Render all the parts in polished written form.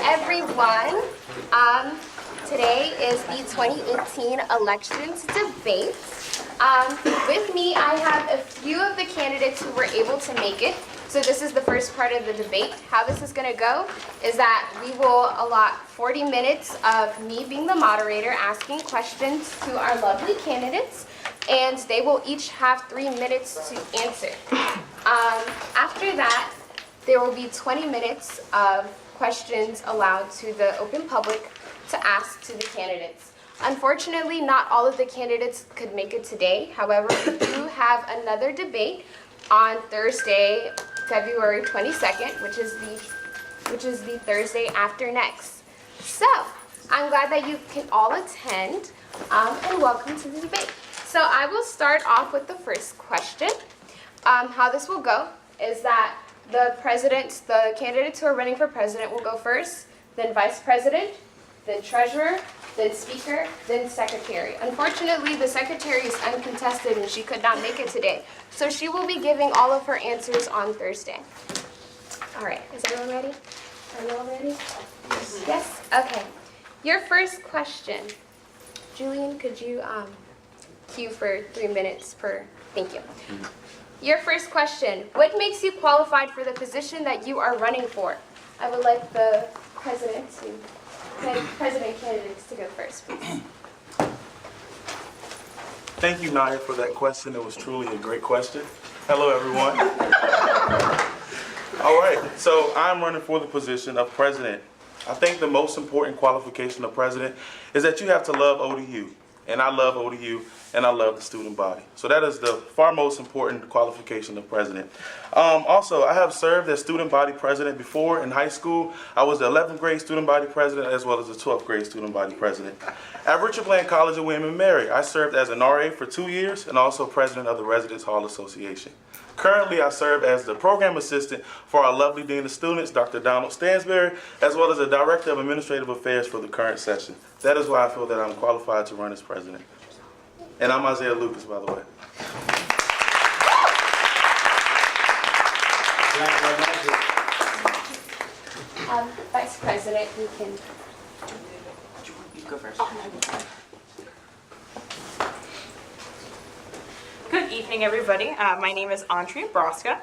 everyone. Today is the 2018 elections debate. With me, I have a few of the candidates who were able to make it. So this is the first part of the debate. How this is going to go is that we will allot 40 minutes of me being the moderator asking questions to our lovely candidates, and they will each have 3 minutes to answer. After that, there will be 20 minutes of questions allowed to the open public to ask to the candidates. Unfortunately, not all of the candidates could make it today. However, we do have another debate on Thursday, February 22nd, which is the Thursday after next. So, I'm glad that you can all attend, and welcome to the debate. So I will start off with the first question. How this will go is that the candidates who are running for president will go first, then vice president, then treasurer, then speaker, then secretary. Unfortunately, the secretary is uncontested and she could not make it today. So she will be giving all of her answers on Thursday. All right, is everyone ready? Are you all ready? Yes. Yes? Okay. Your first question. Julian, could you cue for 3 minutes per, thank you. Your first question, what makes you qualified for the position that you are running for? I would like the president candidates to go first, please. Thank you, Naya, for that question. It was truly a great question. Hello, everyone. All right, so I'm running for the position of president. I think the most important qualification of president is that you have to love ODU. And I love ODU, and I love the student body. So that is the far most important qualification of president. Also, I have served as student body president before in high school. I was the 11th grade student body president as well as the 12th grade student body president. At Richard Bland College of William & Mary, I served as an RA for 2 years and also president of the Residence Hall Association. Currently, I serve as the program assistant for our lovely Dean of Students, Dr. Donald Stansberry, as well as the Director of Administrative Affairs for the current session. That is why I feel that I'm qualified to run as president. And I'm Isaiah Lucas, by the way. Vice President, you can... You go first. Good evening, everybody. My name is Andrea Broska.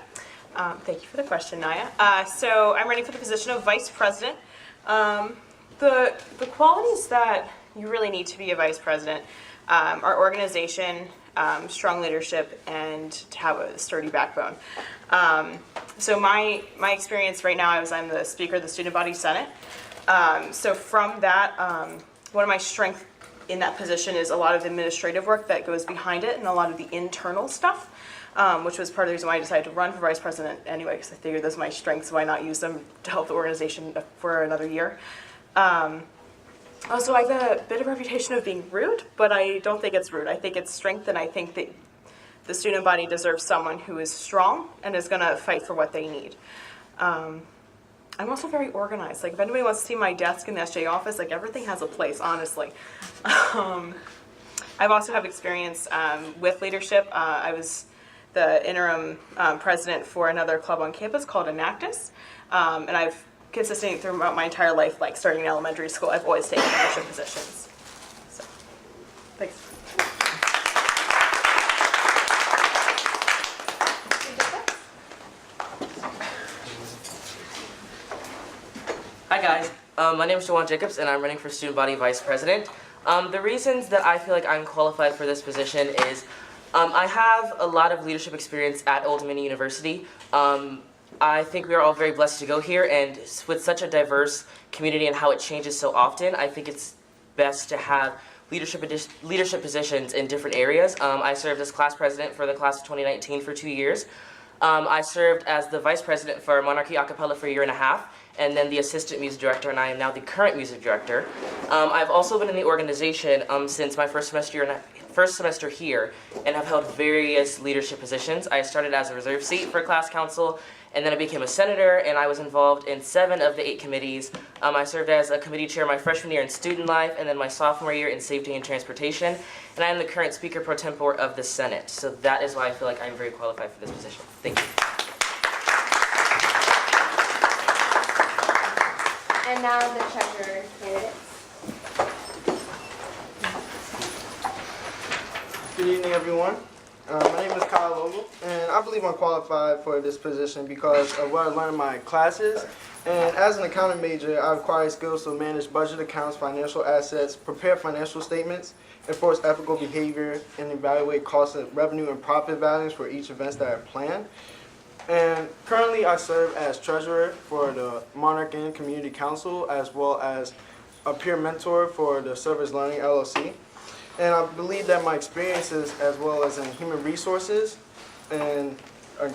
Thank you for the question, Naya. So I'm running for the position of vice president. The qualities that you really need to be a vice president are organization, strong leadership, and to have a sturdy backbone. So my experience right now is I'm the speaker of the Student Body Senate. So from that, one of my strengths in that position is a lot of the administrative work that goes behind it and a lot of the internal stuff, which was part of the reason why I decided to run for vice president anyway, because I figured those are my strengths, why not use them to help the organization for another year. Also, I have a bit of a reputation of being rude, but I don't think it's rude. I think it's strength, and I think that the student body deserves someone who is strong and is going to fight for what they need. I'm also very organized. Like, if anybody wants to see my desk in the SGA office, like, everything has a place, honestly. I've also have experience with leadership. I was the interim president for another club on campus called Enactus, and I've consistently throughout my entire life, like starting in elementary school, I've always taken leadership positions. So, thanks. Hi guys, my name is Jawan Jacobs and I'm running for student body vice president. The reasons that I feel like I'm qualified for this position is I have a lot of leadership experience at Old Dominion University. I think we are all very blessed to go here, and with such a diverse community and how it changes so often, I think it's best to have leadership positions in different areas. I served as class president for the class of 2019 for 2 years. I served as the vice president for Monarchy Acapella for 1.5 years, and then the assistant music director, and I am now the current music director. I've also been in the organization since my first semester here, and have held various leadership positions. I started as a reserve seat for class council, and then I became a senator, and I was involved in 7 of the 8 committees. I served as a committee chair my freshman year in student life, and then my sophomore year in safety and transportation, and I am the current speaker pro tempore of the Senate. So that is why I feel like I'm very qualified for this position. Thank you. And now the treasurer candidates. Good evening, everyone. My name is Kyle Ogle, and I believe I'm qualified for this position because of what I learned in my classes. And as an accounting major, I acquired skills to manage budget accounts, financial assets, prepare financial statements, enforce ethical behavior, and evaluate cost of revenue and profit values for each event that I plan. And currently, I serve as treasurer for the Monarch Inn Community Council, as well as a peer mentor for the Service Learning LLC. And I believe that my experiences, as well as in human resources and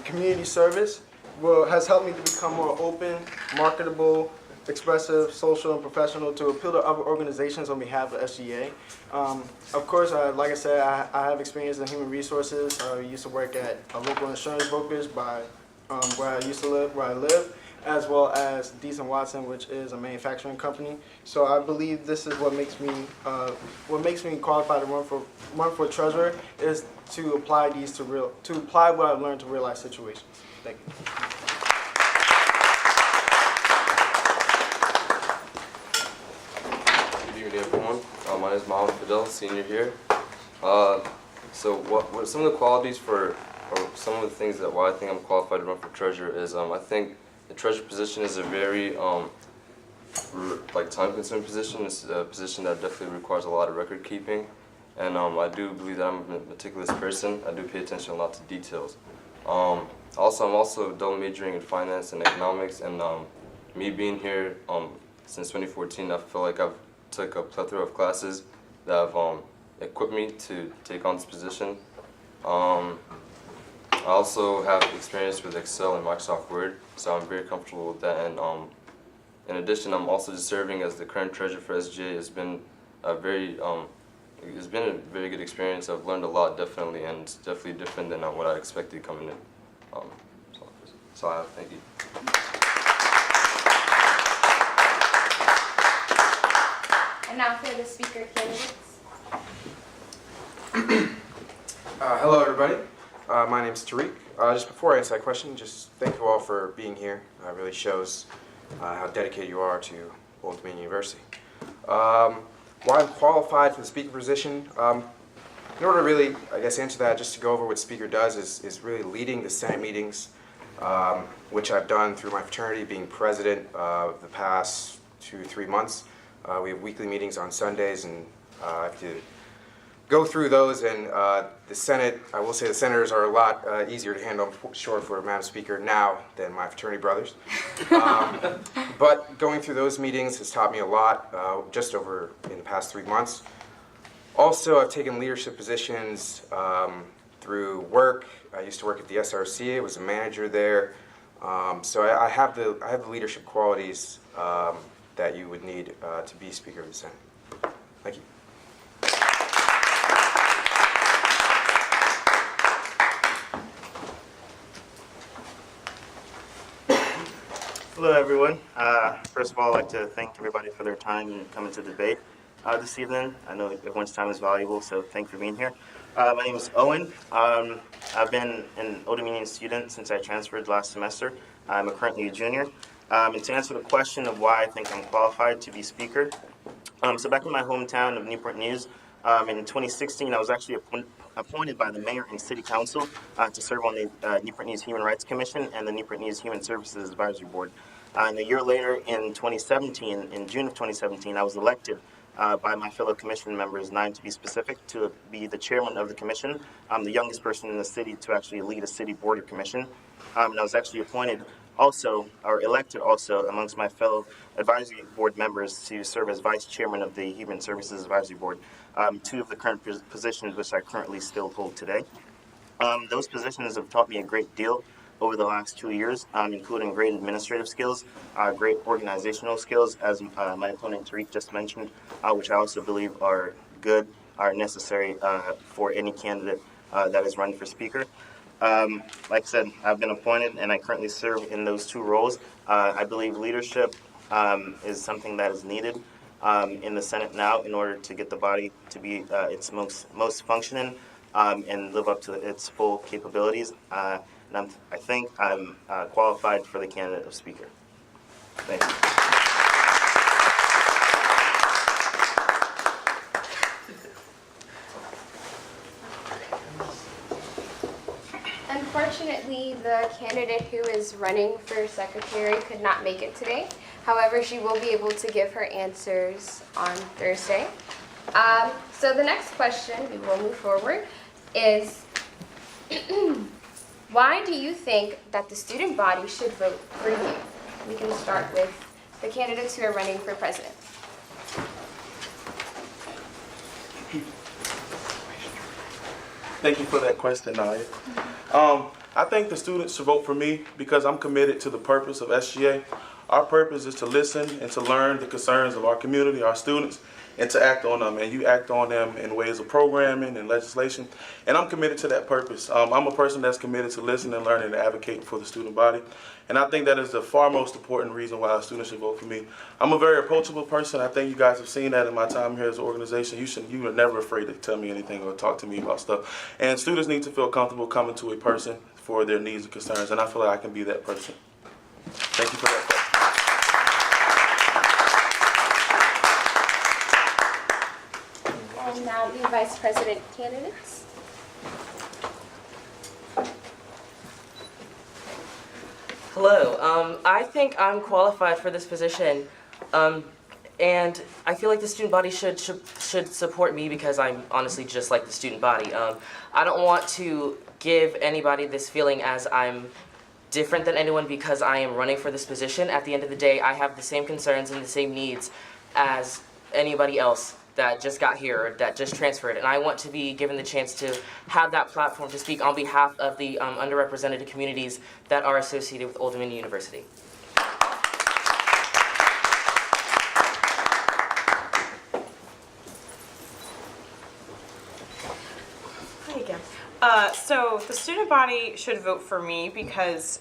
community service, has helped me to become more open, marketable, expressive, social, and professional to appeal to other organizations on behalf of SGA. Of course, like I said, I have experience in human resources. I used to work at a local insurance brokerage where I live, as well as Deason Watson, which is a manufacturing company. So I believe this is what makes me qualified to run for treasurer, is to apply what I've learned to real life situations. Thank you. Good evening, everyone. My name is Mohammed Fidel, senior here. So what some of the qualities or some of the things that why I think I'm qualified to run for treasurer is I think the treasurer position is a very time-consuming position. It's a position that definitely requires a lot of record keeping, and I do believe that I'm a meticulous person. I do pay attention a lot to details. Also, I'm also double majoring in finance and economics, and me being here since 2014, I feel like I've took a plethora of classes that have equipped me to take on this position. I also have experience with Excel and Microsoft Word, so I'm very comfortable with that. And in addition, I'm also just serving as the current treasurer for SGA. It's been a very good experience. I've learned a lot, definitely, and it's definitely different than what I expected coming in. So thank you. And now for the speaker candidates. Hello, everybody. My name is Tariq. Just before I answer that question, just thank you all for being here. It really shows how dedicated you are to Old Dominion University. Why I'm qualified for the speaker position, in order to really, I guess, answer that, just to go over what speaker does is really leading the Senate meetings, which I've done through my fraternity, being president the past 2-3 months. We have weekly meetings on Sundays, and I have to go through those. And the Senate, I will say the senators are a lot easier to handle, I'm sure, for Madam Speaker now than my fraternity brothers. But going through those meetings has taught me a lot just over in the past 3 months. Also, I've taken leadership positions through work. I used to work at the SRC. I was a manager there. So I have the leadership qualities that you would need to be Speaker of the Senate. Thank you. Hello, everyone. First of all, I'd like to thank everybody for their time and coming to debate this evening. I know everyone's time is valuable, so thank you for being here. My name is Owen. I've been an Old Dominion student since I transferred last semester. I'm currently a junior. And to answer the question of why I think I'm qualified to be speaker, so back in my hometown of Newport News, in 2016, I was actually appointed by the mayor and city council to serve on the Newport News Human Rights Commission and the Newport News Human Services Advisory Board. And a year later, in 2017, in June of 2017, I was elected by my fellow commission members, 9 to be specific, to be the chairman of the commission. I'm the youngest person in the city to actually lead a city board or commission. And I was actually appointed also, or elected also, amongst my fellow advisory board members to serve as vice chairman of the Human Services Advisory Board, 2 of the current positions which I currently still hold today. Those positions have taught me a great deal over the last 2 years, including great administrative skills, great organizational skills, as my opponent Tariq just mentioned, which I also believe are necessary for any candidate that is running for speaker. Like I said, I've been appointed and I currently serve in those 2 roles. I believe leadership is something that is needed in the Senate now in order to get the body to be its most functioning and live up to its full capabilities. And I think I'm qualified for the candidate of speaker. Thank you. Unfortunately, the candidate who is running for secretary could not make it today. However, she will be able to give her answers on Thursday. So the next question, we will move forward, is why do you think that the student body should vote for you? We can start with the candidates who are running for president. Thank you for that question, Naya. I think the students should vote for me because I'm committed to the purpose of SGA. Our purpose is to listen and to learn the concerns of our community, our students, and to act on them. And you act on them in ways of programming and legislation. And I'm committed to that purpose. I'm a person that's committed to listening and learning and advocating for the student body. And I think that is the far most important reason why our students should vote for me. I'm a very approachable person. I think you guys have seen that in my time here as an organization. You are never afraid to tell me anything or talk to me about stuff. And students need to feel comfortable coming to a person for their needs and concerns. And I feel like I can be that person. Thank you for that question. And now the vice president candidates. Hello. I think I'm qualified for this position, and I feel like the student body should support me because I'm honestly just like the student body. I don't want to give anybody this feeling as I'm different than anyone because I am running for this position. At the end of the day, I have the same concerns and the same needs as anybody else that just got here or that just transferred, and I want to be given the chance to have that platform to speak on behalf of the underrepresented communities that are associated with Old Dominion University. Hi again. So the student body should vote for me because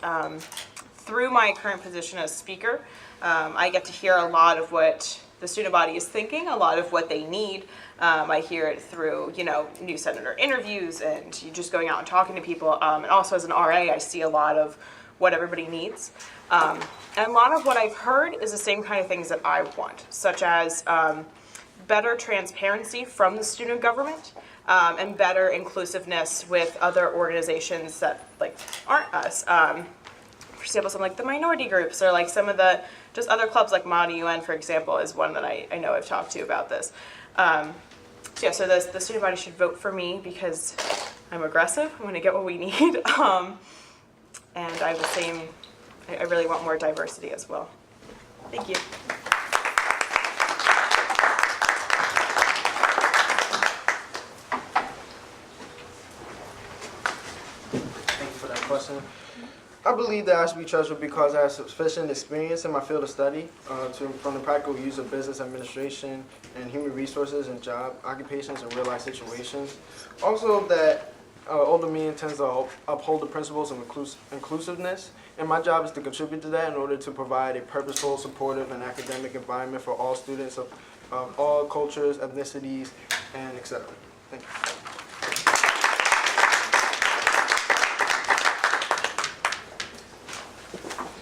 through my current position as speaker, I get to hear a lot of what the student body is thinking, a lot of what they need. I hear it through, new senator interviews and you just going out and talking to people. And also as an RA, I see a lot of what everybody needs. And a lot of what I've heard is the same kind of things that I want, such as better transparency from the student government, and better inclusiveness with other organizations that aren't us. For example, some like the minority groups or like some of the just other clubs like Mod UN, for example, is one that I know I've talked to about this. So the student body should vote for me because I'm aggressive. I'm going to get what we need. And I have the same, I really want more diversity as well. Thank you. Thank you for that question. I believe that I should be trusted because I have sufficient experience in my field of study from the practical use of business administration and human resources and job occupations and real-life situations. Also that Old Dominion tends to uphold the principles of inclusiveness, and my job is to contribute to that in order to provide a purposeful, supportive, and academic environment for all students of all cultures, ethnicities, and etc. Thank you.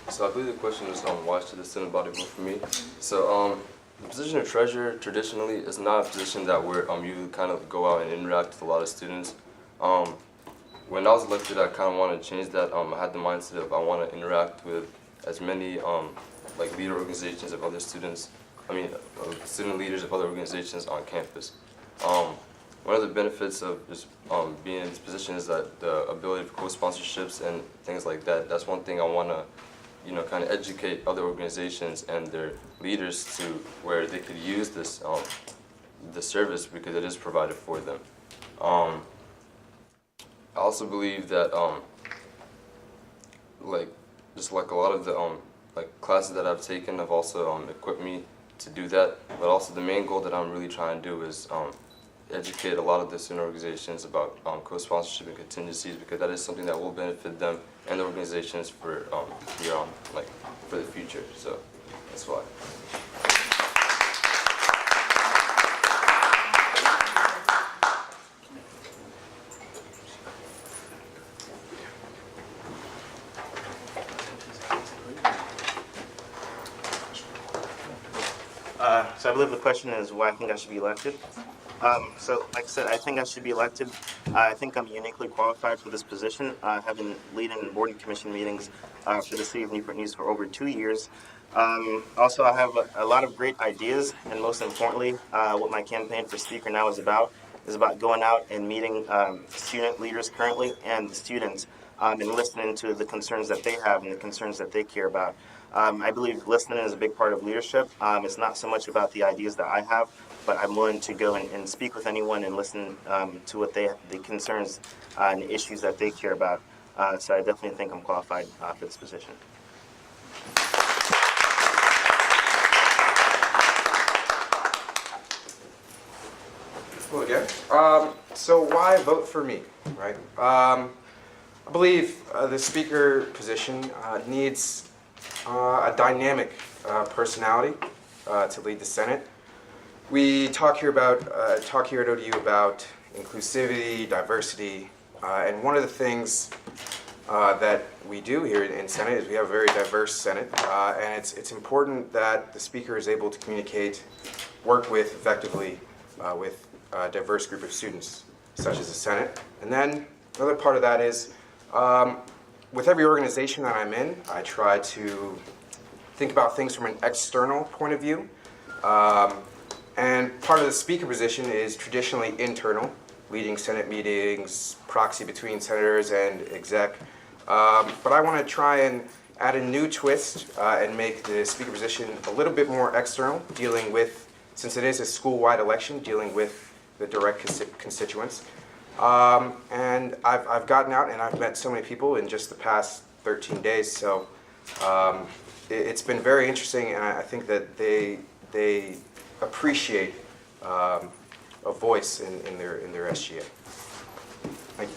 So I believe the question is why should the student body vote for me? So the position of treasurer traditionally is not a position that where you kind of go out and interact with a lot of students. When I was elected, I kind of wanted to change that. I had the mindset of I want to interact with as many leader organizations of other students. Student leaders of other organizations on campus. One of the benefits of just being in this position is that the ability for co-sponsorships and things like that. That's one thing I want to kind of educate other organizations and their leaders to where they could use this the service because it is provided for them. I also believe that just like a lot of the classes that I've taken have also equipped me to do that. But also the main goal that I'm really trying to do is educate a lot of the student organizations about co-sponsorship and contingencies because that is something that will benefit them and the organizations for for the future. So that's why. So I believe the question is why I think I should be elected. So, like I said, I think I should be elected. I think I'm uniquely qualified for this position, having leading board and commission meetings for the city of Newport News for over 2 years. Also, I have a lot of great ideas, and most importantly, what my campaign for speaker now is about going out and meeting student leaders currently and the students and listening to the concerns that they have and the concerns that they care about. I believe listening is a big part of leadership. It's not so much about the ideas that I have, but I'm willing to go and speak with anyone and listen to what the concerns and issues that they care about. So I definitely think I'm qualified for this position. Hello again. So why vote for me, right? I believe the speaker position needs a dynamic personality to lead the Senate. We talk here at ODU about inclusivity, diversity, and one of the things that we do here in Senate is we have a very diverse Senate, and it's important that the speaker is able to communicate, work with effectively with a diverse group of students, such as the Senate. And then another part of that is, with every organization that I'm in, I try to think about things from an external point of view. And part of the speaker position is traditionally internal, leading Senate meetings, proxy between senators and exec. But I want to try and add a new twist and make the speaker position a little bit more external, dealing with, since it is a school-wide election, dealing with the direct constituents. And I've gotten out and I've met so many people in just the past 13 days, so it's been very interesting, and I think that they appreciate a voice in their SGA. Thank you.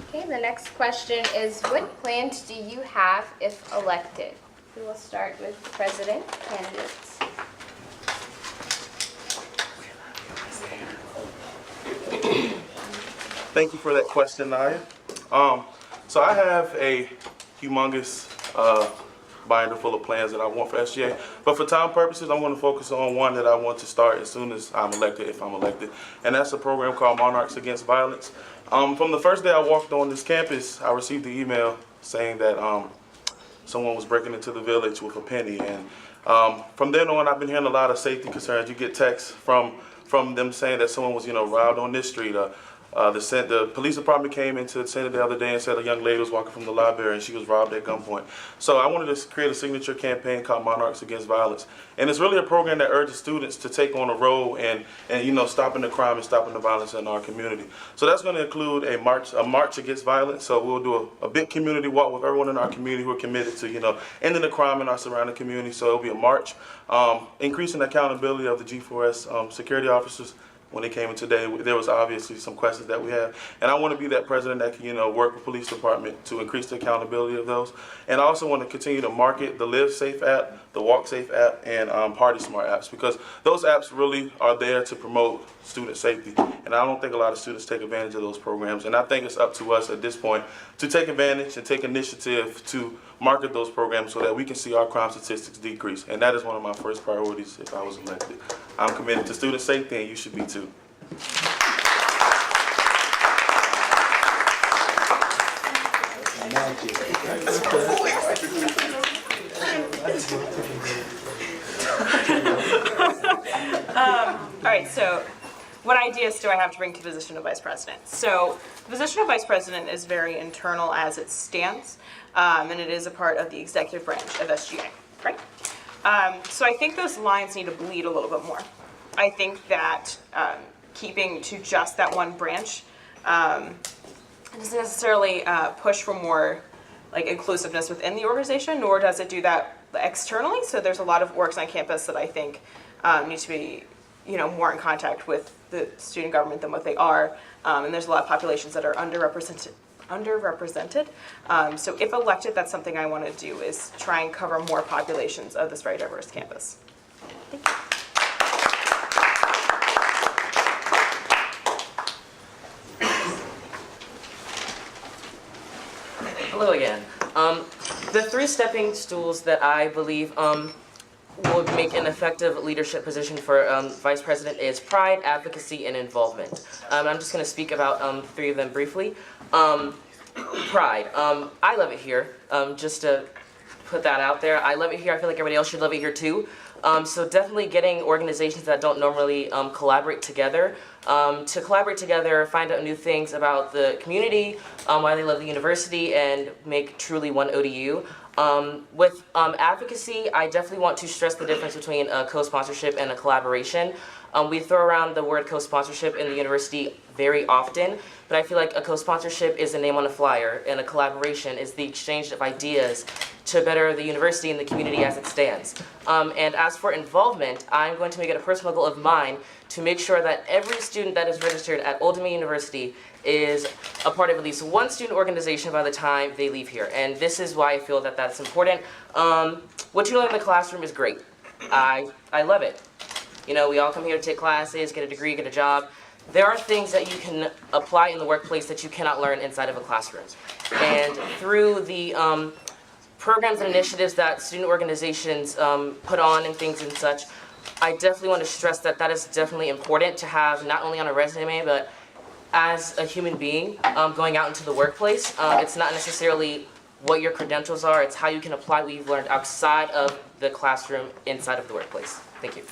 Okay, the next question is, what plans do you have if elected? We will start with president candidates. Thank you for that question, Naya. So I have a humongous binder full of plans that I want for SGA, but for time purposes, I'm going to focus on one that I want to start as soon as I'm elected, if I'm elected, and that's a program called Monarchs Against Violence. From the first day I walked on this campus, I received an email saying that someone was breaking into the village with a penny, and from then on, I've been hearing a lot of safety concerns. You get texts from them saying that someone was, robbed on this street. The police department came into the center the other day and said a young lady was walking from the library and she was robbed at gunpoint. So I wanted to create a signature campaign called Monarchs Against Violence. And it's really a program that urges students to take on a role and stopping the crime and stopping the violence in our community. So that's going to include a march against violence. So we'll do a big community walk with everyone in our community who are committed to, ending the crime in our surrounding community. So it'll be a march, increasing the accountability of the G4S security officers. When they came in today, there was obviously some questions that we have. And I want to be that president that can, work with police department to increase the accountability of those. And I also want to continue to market the Live Safe app, the Walk Safe app, and Party Smart apps, because those apps really are there to promote student safety. And I don't think a lot of students take advantage of those programs. And I think it's up to us at this point to take advantage and take initiative to market those programs so that we can see our crime statistics decrease. And that is one of my first priorities if I was elected. I'm committed to student safety, and you should be too. All right, so what ideas do I have to bring to the position of vice president? So the position of vice president is very internal as it stands, and it is a part of the executive branch of SGA, right? So I think those lines need to bleed a little bit more. I think that keeping to just that one branch doesn't necessarily push for more inclusiveness within the organization, nor does it do that externally. So there's a lot of orgs on campus that I think need to be more in contact with the student government than what they are, and there's a lot of populations that are underrepresented. So if elected, that's something I want to do, is try and cover more populations of this very diverse campus. Thank you. Hello again. The three stepping stools that I believe would make an effective leadership position for vice president is pride, advocacy, and involvement. I'm just going to speak about three of them briefly. Pride. I love it here. Just to put that out there, I love it here. I feel like everybody else should love it here too. So definitely getting organizations that don't normally collaborate together to collaborate together, find out new things about the community, why they love the university, and make truly one ODU. With advocacy, I definitely want to stress the difference between a co-sponsorship and a collaboration. We throw around the word co-sponsorship in the university very often, but I feel like a co-sponsorship is a name on a flyer, and a collaboration is the exchange of ideas to better the university and the community as it stands. And as for involvement, I'm going to make it a personal goal of mine to make sure that every student that is registered at Old Dominion University is a part of at least one student organization by the time they leave here. And this is why I feel that that's important. What you learn in the classroom is great. I love it. You know, we all come here to take classes, get a degree, get a job. There are things that you can apply in the workplace that you cannot learn inside of a classroom. And through the programs and initiatives that student organizations put on and things and such, I definitely want to stress that that is definitely important to have not only on a resume, but as a human being going out into the workplace. It's not necessarily what your credentials are, it's how you can apply what you've learned outside of the classroom, inside of the workplace. Thank you.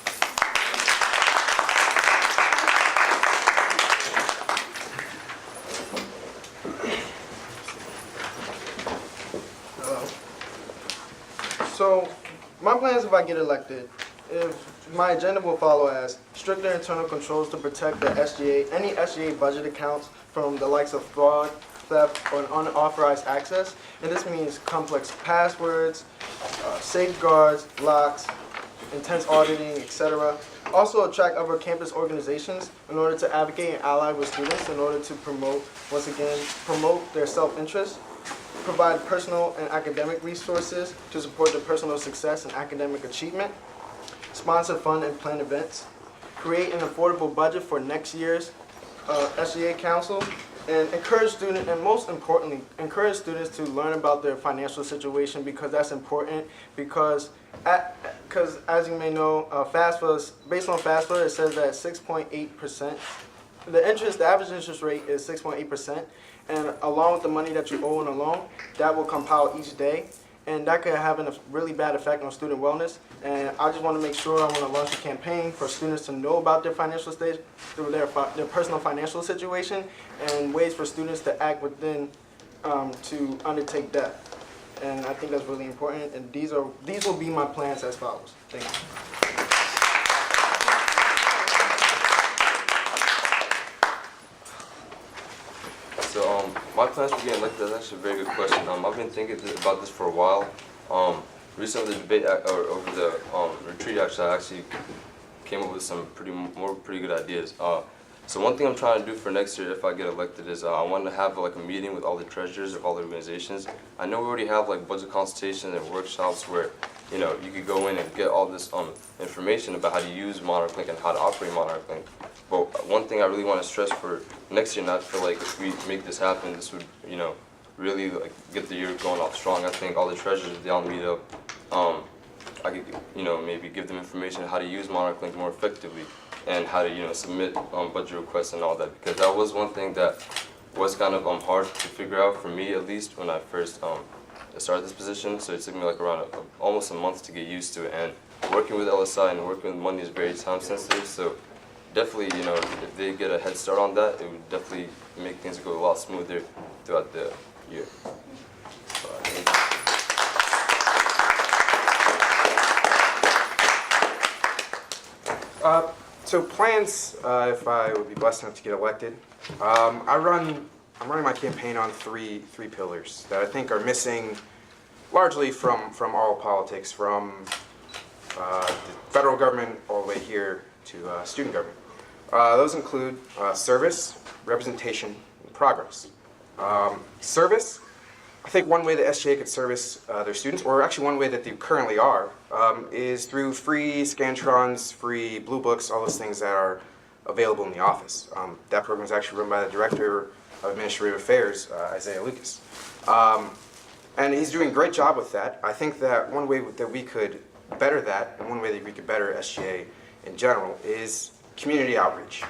So, my plans if I get elected, if my agenda will follow as stricter internal controls to protect the SGA, any SGA budget accounts from the likes of fraud, theft, or unauthorized access. And this means complex passwords, safeguards, locks, intense auditing, etc. Also attract other campus organizations in order to advocate and ally with students in order to promote, once again, promote their self-interest. Provide personal and academic resources to support their personal success and academic achievement, sponsor, fund, and plan events, create an affordable budget for next year's SGA Council, and encourage students, and most importantly, encourage students to learn about their financial situation, because that's important, because as you may know, based on FAFSA, it says that 6.8%, the average interest rate is 6.8%, and along with the money that you owe on a loan, that will compound each day, and that could have a really bad effect on student wellness. And I just want to make sure I want to launch a campaign for students to know about their financial state, through their personal financial situation, and ways for students to act within to undertake debt. And I think that's really important. And these will be my plans as follows. Thank you. So my plans for getting elected, that's actually a very good question. I've been thinking about this for a while. Recently, the debate or over the retreat, I actually came up with some pretty good ideas. So one thing I'm trying to do for next year, if I get elected, is I want to have like a meeting with all the treasurers of all the organizations. I know we already have like budget consultations and workshops where you could go in and get all this information about how to use Monarch Link and how to operate Monarch Link. But one thing I really want to stress for next year, and I feel like if we make this happen, this would really like get the year going off strong. I think all the treasurers, if they all meet up, I could maybe give them information on how to use Monarch Link more effectively and how to submit budget requests and all that, because that was one thing that was kind of hard to figure out for me, at least when I first started this position. So it took me like around almost a month to get used to it, and working with LSI and working with money is very time sensitive. So definitely, if they get a head start on that, it would definitely make things go a lot smoother throughout the year. So plans, if I would be blessed enough to get elected, I'm running my campaign on three pillars that I think are missing largely from all politics, from the federal government all the way here to student government. Those include service, representation, and progress. Service, I think one way the SGA could service their students, or actually one way that they currently are, is through free Scantrons, free Blue Books, all those things that are available in the office. That program is actually run by the Director of Administrative Affairs, Isaiah Lucas. And he's doing a great job with that. I think that one way that we could better that, and one way that we could better SGA in general, is community outreach.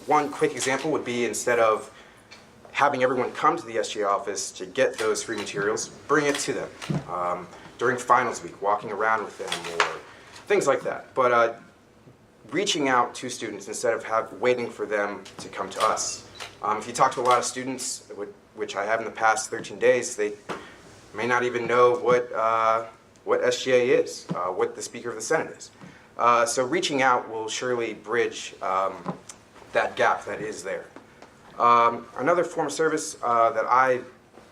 One quick example would be, instead of having everyone come to the SGA office to get those free materials, bring it to them during finals week, walking around with them, or things like that. But reaching out to students instead of waiting for them to come to us. If you talk to a lot of students, which I have in the past 13 days, they may not even know what SGA is, what the Speaker of the Senate is. So reaching out will surely bridge that gap that is there. Another form of service that I've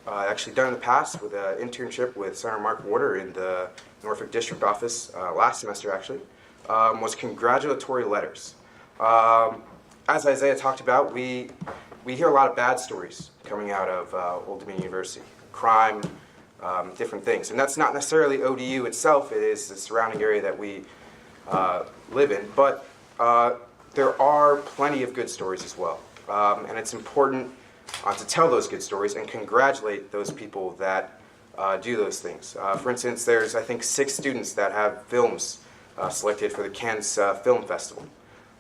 actually done in the past with an internship with Senator Mark Warder in the Norfolk District Office last semester actually, was congratulatory letters. As Isaiah talked about, we hear a lot of bad stories coming out of Old Dominion University. Crime, different things. And that's not necessarily ODU itself, it is the surrounding area that we live in. But there are plenty of good stories as well. And it's important to tell those good stories and congratulate those people that do those things. For instance, there's, I think, 6 students that have films selected for the Cannes Film Festival.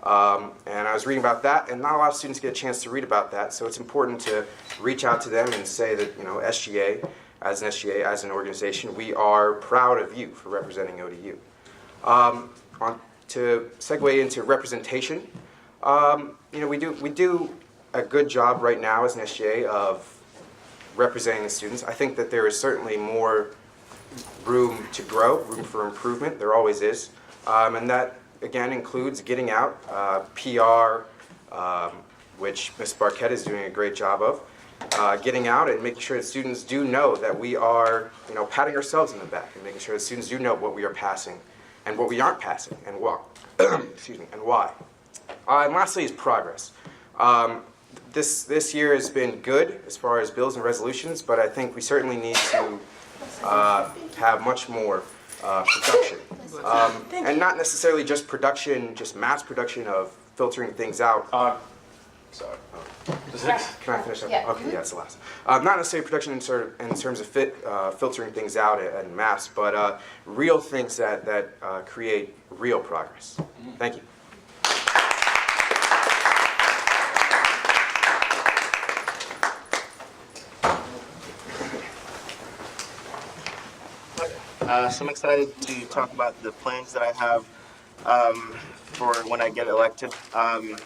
And I was reading about that, and not a lot of students get a chance to read about that, so it's important to reach out to them and say that, you know, SGA, as an organization, we are proud of you for representing ODU. To segue into representation, you know, we do a good job right now as an SGA of representing the students. I think that there is certainly more room to grow, room for improvement. There always is. And that, again, includes getting out, PR, which Ms. Barquette is doing a great job of, getting out and making sure that students do know that we are, you know, patting ourselves in the back and making sure that students do know what we are passing and what we aren't passing and what, excuse me, and why. And lastly is progress. This year has been good as far as bills and resolutions, but I think we certainly need to have much more production. And not necessarily just production, just mass production of filtering things out. Sorry. Can I finish up? Yeah. Okay, yeah, it's the last. Not necessarily production in terms of filtering things out en masse, but real things that create real progress. Thank you. So I'm excited to talk about the plans that I have for when I get elected.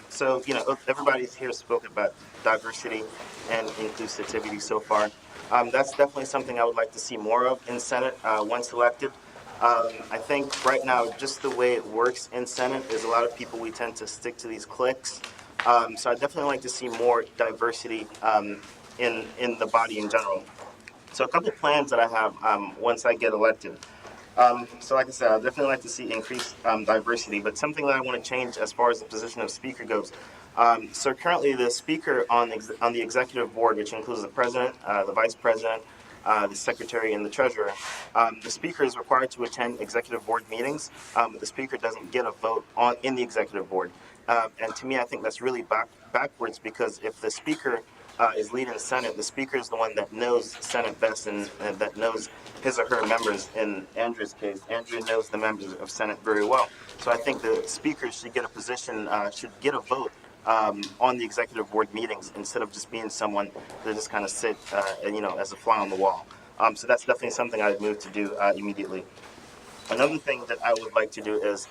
So, you know, everybody's here spoke about diversity and inclusivity so far. That's definitely something I would like to see more of in Senate once elected. I think right now, just the way it works in Senate is a lot of people, we tend to stick to these cliques. So I definitely like to see more diversity in the body in general. So a couple plans that I have once I get elected. So like I said, I'd definitely like to see increased diversity, but something that I want to change as far as the position of speaker goes. So currently the speaker on the executive board, which includes the president, the vice president, the secretary, and the treasurer, the speaker is required to attend executive board meetings, but the speaker doesn't get a vote in the executive board. And to me, I think that's really backwards, because if the speaker is leading the Senate, the speaker is the one that knows Senate best and that knows his or her members. In Andrew's case, Andrew knows the members of Senate very well. So I think the speaker should get a position, should get a vote on the executive board meetings, instead of just being someone that just kind of sit, you know, as a fly on the wall. So that's definitely something I would move to do immediately. Another thing that I would like to do is,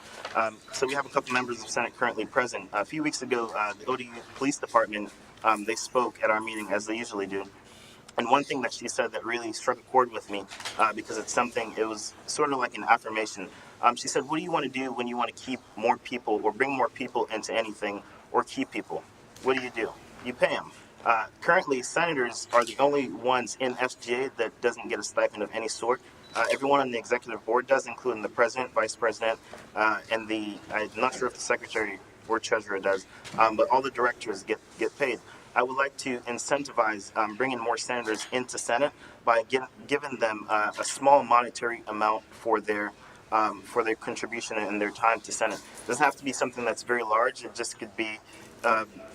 so we have a couple members of Senate currently present. A few weeks ago, the ODU Police Department, they spoke at our meeting, as they usually do. And one thing that she said that really struck a chord with me, because it's something, it was sort of like an affirmation. She said, what do you want to do when you want to keep more people or bring more people into anything or keep people? What do? You pay them. Currently, senators are the only ones in SGA that doesn't get a stipend of any sort. Everyone on the executive board does, including the president, vice president, and I'm not sure if the secretary or treasurer does, but all the directors get paid. I would like to incentivize bringing more senators into Senate by giving them a small monetary amount for their contribution and their time to Senate. It doesn't have to be something that's very large. It just could be,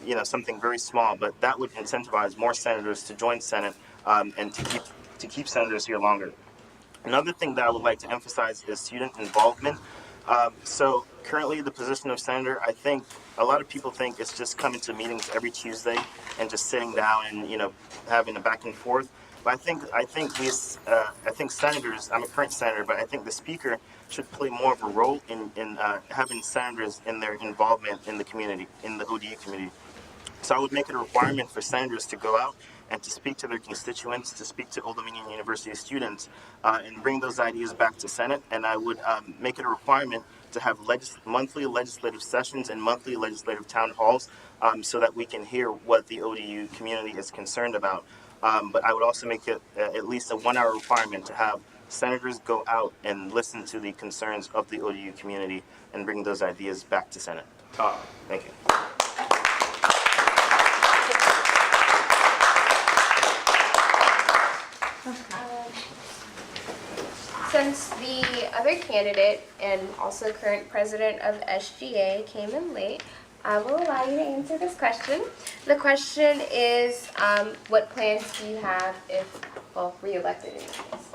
you know, something very small. But that would incentivize more senators to join Senate and to to keep senators here longer. Another thing that I would like to emphasize is student involvement. So currently the position of senator, I think a lot of people think it's just coming to meetings every Tuesday and just sitting down and, you know, having a back and forth. But I think senators, I'm a current senator, but I think the speaker should play more of a role in having senators in their involvement in the community, in the ODU community. So I would make it a requirement for senators to go out and to speak to their constituents, to speak to Old Dominion University students, and bring those ideas back to Senate. And I would make it a requirement to have monthly legislative sessions and monthly legislative town halls so that we can hear what the ODU community is concerned about. But I would also make it at least a 1 hour requirement to have senators go out and listen to the concerns of the ODU community and bring those ideas back to Senate. Thank you. Since the other candidate and also current president of SGA came in late, I will allow you to answer this question. The question is, what plans do you have if, well, re-elected in this case?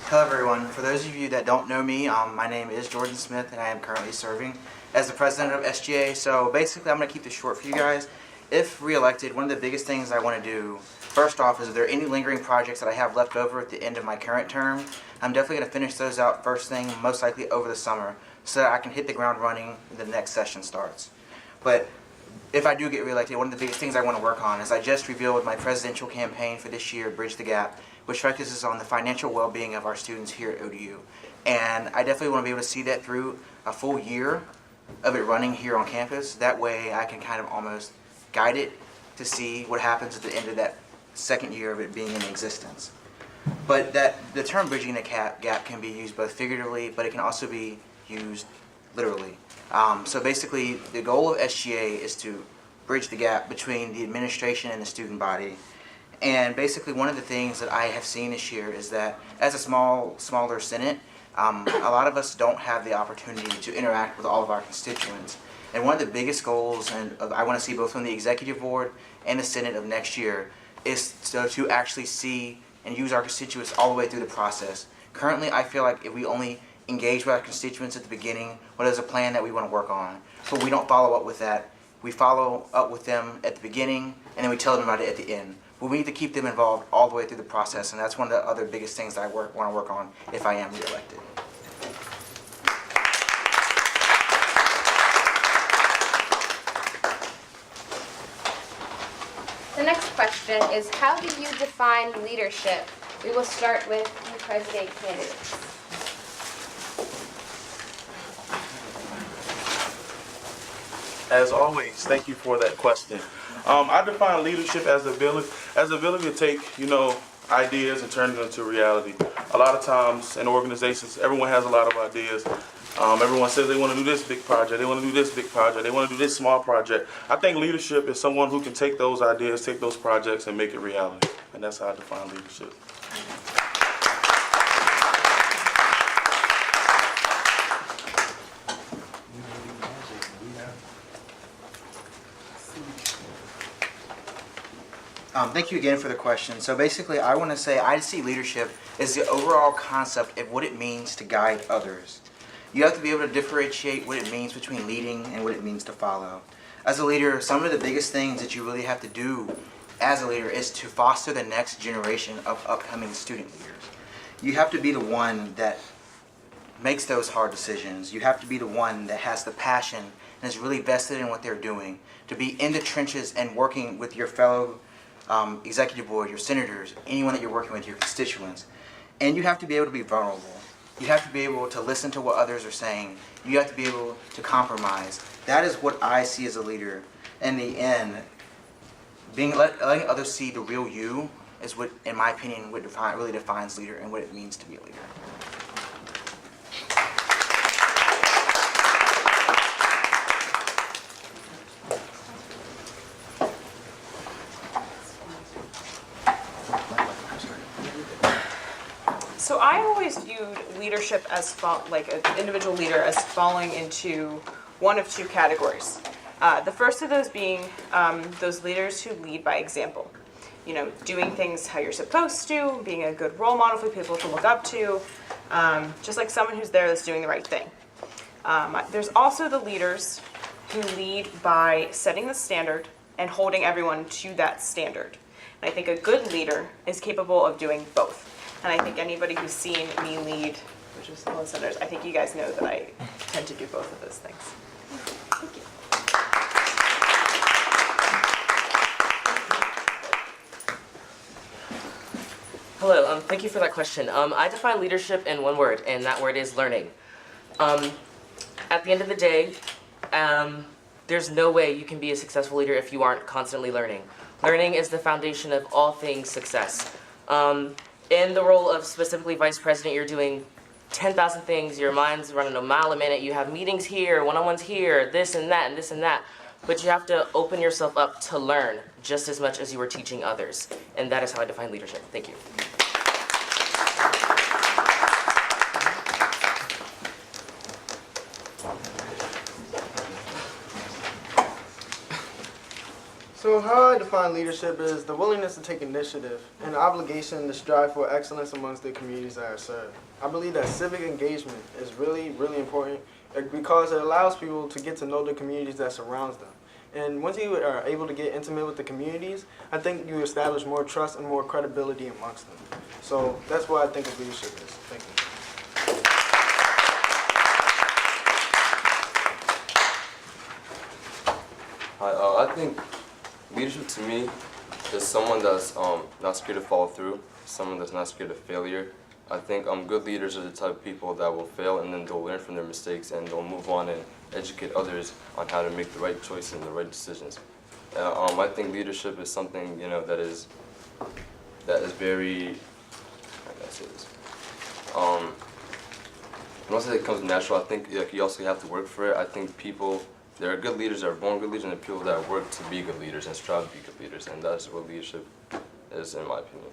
Hello everyone. For those of you that don't know me, my name is Jordan Smith and I am currently serving as the president of SGA. So basically I'm going to keep this short for you guys. If re-elected, one of the biggest things I want to do, first off, is if there are any lingering projects that I have left over at the end of my current term, I'm definitely going to finish those out first thing, most likely over the summer, so that I can hit the ground running when the next session starts. But if I do get re-elected, one of the biggest things I want to work on is I just revealed my presidential campaign for this year, Bridge the Gap, which focuses on the financial well-being of our students here at ODU. And I definitely want to be able to see that through a full year of it running here on campus. That way I can kind of almost guide it to see what happens at the end of that second year of it being in existence. But the term bridging the gap can be used both figuratively, but it can also be used literally. So basically the goal of SGA is to bridge the gap between the administration and the student body. And basically one of the things that I have seen this year is that as a smaller Senate, a lot of us don't have the opportunity to interact with all of our constituents. And one of the biggest goals, and I want to see both from the executive board and the Senate of next year, is to actually see and use our constituents all the way through the process. Currently, I feel like if we only engage with our constituents at the beginning, well, there's a plan that we want to work on, but we don't follow up with that. We follow up with them at the beginning, and then we tell them about it at the end. But we need to keep them involved all the way through the process, and that's one of the other biggest things that I want to work on if I am re-elected. The next question is, how do you define leadership? We will start with the president candidates. As always, thank you for that question. I define leadership as the ability to take, ideas and turn them into reality. A lot of times in organizations, everyone has a lot of ideas. Everyone says they want to do this big project, they want to do this big project, they want to do this small project. I think leadership is someone who can take those ideas, take those projects, and make it reality. And that's how I define leadership. Thank you again for the question. So basically, I want to say I see leadership as the overall concept of what it means to guide others. You have to be able to differentiate what it means between leading and what it means to follow. As a leader, some of the biggest things that you really have to do as a leader is to foster the next generation of upcoming student leaders. You have to be the one that makes those hard decisions. You have to be the one that has the passion and is really vested in what they're doing, to be in the trenches and working with your fellow executive board, your senators, anyone that you're working with, your constituents. And you have to be able to be vulnerable. You have to be able to listen to what others are saying. You have to be able to compromise. That is what I see as a leader. In the end, letting others see the real you is what, in my opinion, what really defines leader and what it means to be a leader. So I always viewed leadership as like an individual leader as falling into one of two categories. The first of those being those leaders who lead by example. You know, doing things how you're supposed to, being a good role model for people to look up to, just like someone who's there that's doing the right thing. There's also the leaders who lead by setting the standard and holding everyone to that standard. And I think a good leader is capable of doing both. And I think anybody who's seen me lead, which is all the senators, I think you guys know that I tend to do both of those things. Thank you. Hello, thank you for that question. I define leadership in one word, and that word is learning. At the end of the day, there's no way you can be a successful leader if you aren't constantly learning. Learning is the foundation of all things success. In the role of specifically vice president, you're doing 10,000 things, your mind's running a mile a minute, you have meetings here, one-on-ones here, this and that, and this and that. But you have to open yourself up to learn just as much as you are teaching others. And that is how I define leadership. Thank you. So how I define leadership is the willingness to take initiative and the obligation to strive for excellence amongst the communities that I serve. I believe that civic engagement is really, really important because it allows people to get to know the communities that surrounds them. And once you are able to get intimate with the communities, I think you establish more trust and more credibility amongst them. So that's what I think of leadership is. Thank you. Hi, I think leadership to me is someone that's not scared to follow through, someone that's not scared of failure. I think good leaders are the type of people that will fail and then they'll learn from their mistakes and they'll move on and educate others on how to make the right choices and the right decisions. I think leadership is something, you know, that is very, how can I say this? I don't say it comes natural. I think like you also have to work for it. I think there are good leaders that are born good leaders, and there are people that work to be good leaders and strive to be good leaders, and that's what leadership is, in my opinion.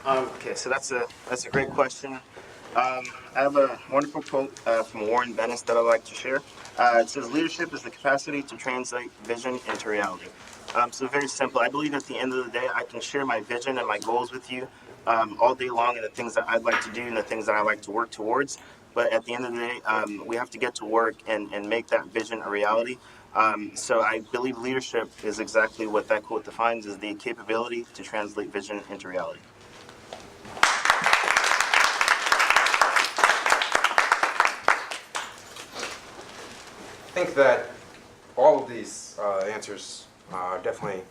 Okay, so that's a great question. I have a wonderful quote from Warren Bennis that I'd like to share. It says, "Leadership is the capacity to translate vision into reality." So very simple. I believe at the end of the day, I can share my vision and my goals with you all day long, and the things that I'd like to do and the things that I like to work towards. But at the end of the day, we have to get to work and make that vision a reality. So I believe leadership is exactly what that quote defines, is the capability to translate vision into reality. I think that all of these answers are definitely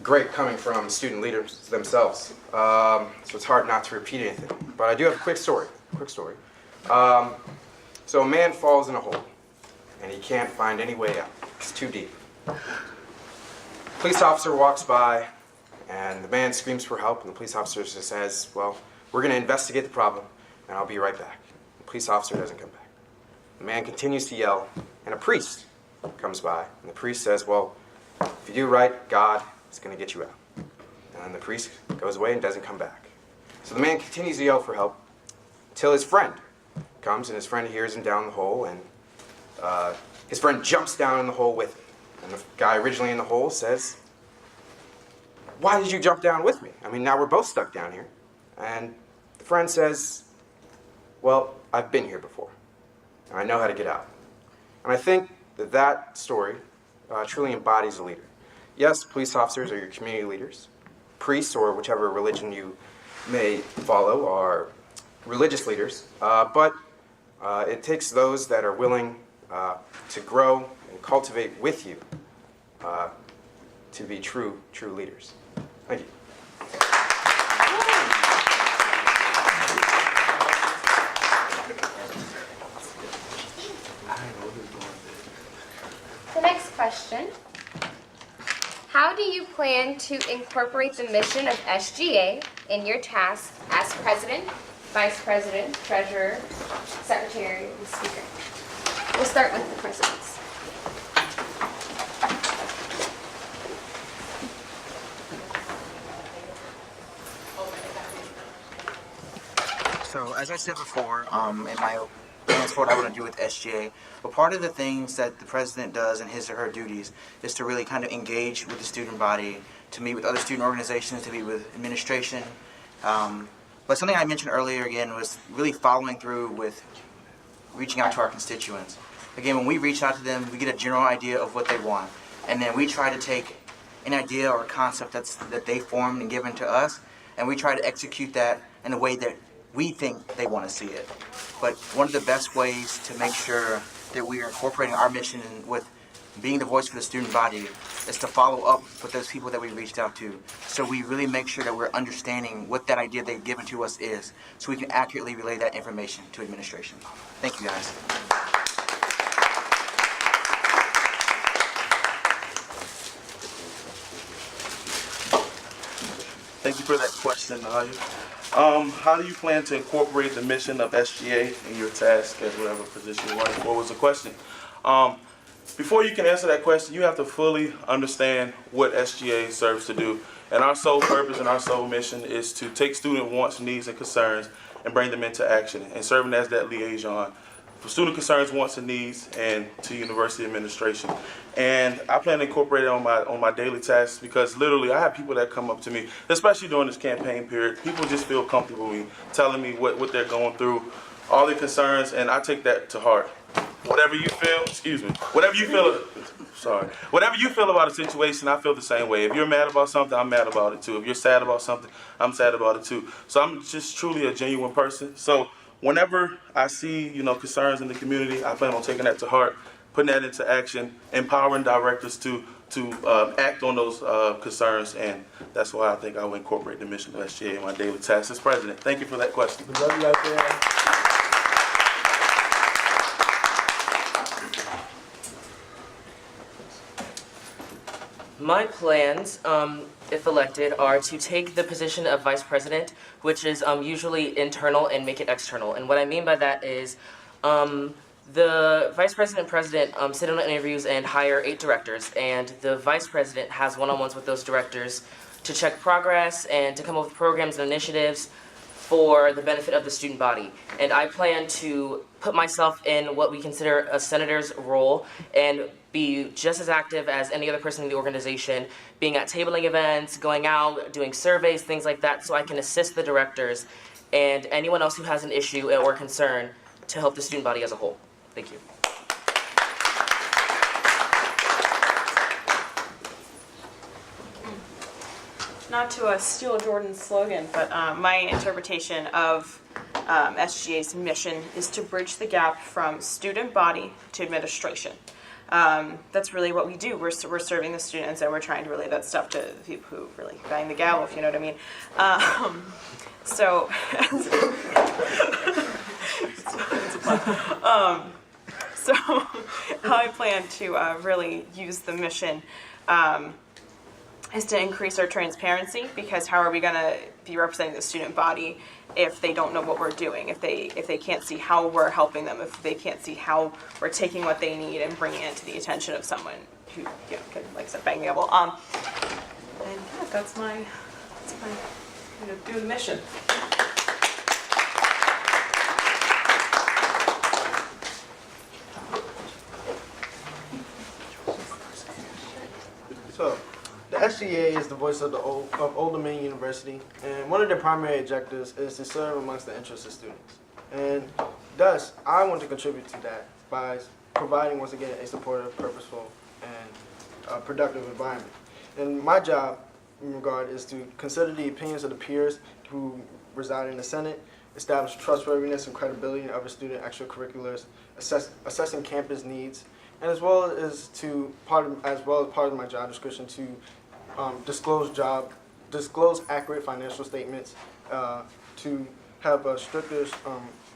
great coming from student leaders themselves. So it's hard not to repeat anything. But I do have a quick story. So a man falls in a hole, and he can't find any way out. It's too deep. Police officer walks by, and the man screams for help, and the police officer just says, "Well, we're going to investigate the problem, and I'll be right back." The police officer doesn't come back. The man continues to yell, and a priest comes by, and the priest says, "Well, if you do right, God is going to get you out." And the priest goes away and doesn't come back. So the man continues to yell for help until his friend comes, and his friend hears him down the hole, and his friend jumps down in the hole with him. And the guy originally in the hole says, "Why did you jump down with me? I mean, now we're both stuck down here." And the friend says, "Well, I've been here before, and I know how to get out." And I think that story truly embodies a leader. Yes, police officers are your community leaders. Priests, or whichever religion you may follow, are religious leaders. But it takes those that are willing to grow and cultivate with you to be true leaders. Thank you. The next question. How do you plan to incorporate the mission of SGA in your tasks as president, vice president, treasurer, secretary, and speaker? We'll start with the presidents. as I said before, in my plans for what I want to do with SGA, but part of the things that the president does in his or her duties is to really kind of engage with the student body, to meet with other student organizations, to meet with administration. But something I mentioned earlier again was really following through with reaching out to our constituents. Again, when we reach out to them, we get a general idea of what they want, and then we try to take an idea or a concept that they formed and given to us, and we try to execute that in a way that we think they want to see it. But one of the best ways to make sure that we are incorporating our mission with being the voice for the student body is to follow up with those people that we reached out to. So we really make sure that we're understanding what that idea they've given to us is, so we can accurately relay that information to administration. Thank you, guys. Thank you for that question, Naya. How do you plan to incorporate the mission of SGA in your task as whatever position you're running for was the question. Before you can answer that question, you have to fully understand what SGA serves to do. And our sole purpose and our sole mission is to take student wants, needs, and concerns and bring them into action, and serving as that liaison for student concerns, wants, and needs, and to university administration. And I plan to incorporate it on my daily tasks, because literally I have people that come up to me, especially during this campaign period. People just feel comfortable with me, telling me what they're going through, all their concerns, and I take that to heart. Whatever you feel, whatever you feel about a situation, I feel the same way. If you're mad about something, I'm mad about it too. If you're sad about something, I'm sad about it too. So I'm just truly a genuine person. So whenever I see, concerns in the community, I plan on taking that to heart, putting that into action, empowering directors to act on those concerns, and that's why I think I will incorporate the mission of SGA in my daily tasks as president. Thank you for that question. We love you out there. My plans, if elected, are to take the position of vice president, which is usually internal, and make it external. And what I mean by that is the vice president and president sit in on interviews and hire 8 directors, and the vice president has one-on-ones with those directors to check progress and to come up with programs and initiatives for the benefit of the student body. And I plan to put myself in what we consider a senator's role and be just as active as any other person in the organization, being at tabling events, going out, doing surveys, things like that, so I can assist the directors and anyone else who has an issue or concern to help the student body as a whole. Thank you. Not to steal Jordan's slogan, but my interpretation of SGA's mission is to bridge the gap from student body to administration. That's really what we do. We're serving the students, and we're trying to relay that stuff to the people who really bang the gavel, if you know what I mean. So how I plan to really use the mission is to increase our transparency, because how are we going to be representing the student body if they don't know what we're doing, if they can't see how we're helping them, if they can't see how we're taking what they need and bringing it to the attention of someone who can, like I said, bang the gavel. And yeah, that's my do the mission. So, the SGA is the voice of Old Dominion University, and one of their primary objectives is to serve amongst the interests of students. And thus, I want to contribute to that by providing, once again, a supportive, purposeful, and productive environment. And my job in regard is to consider the opinions of the peers who reside in the Senate, establish trustworthiness and credibility of student extracurriculars, assessing campus needs, and as well as part of my job description to disclose accurate financial statements, to have a stricter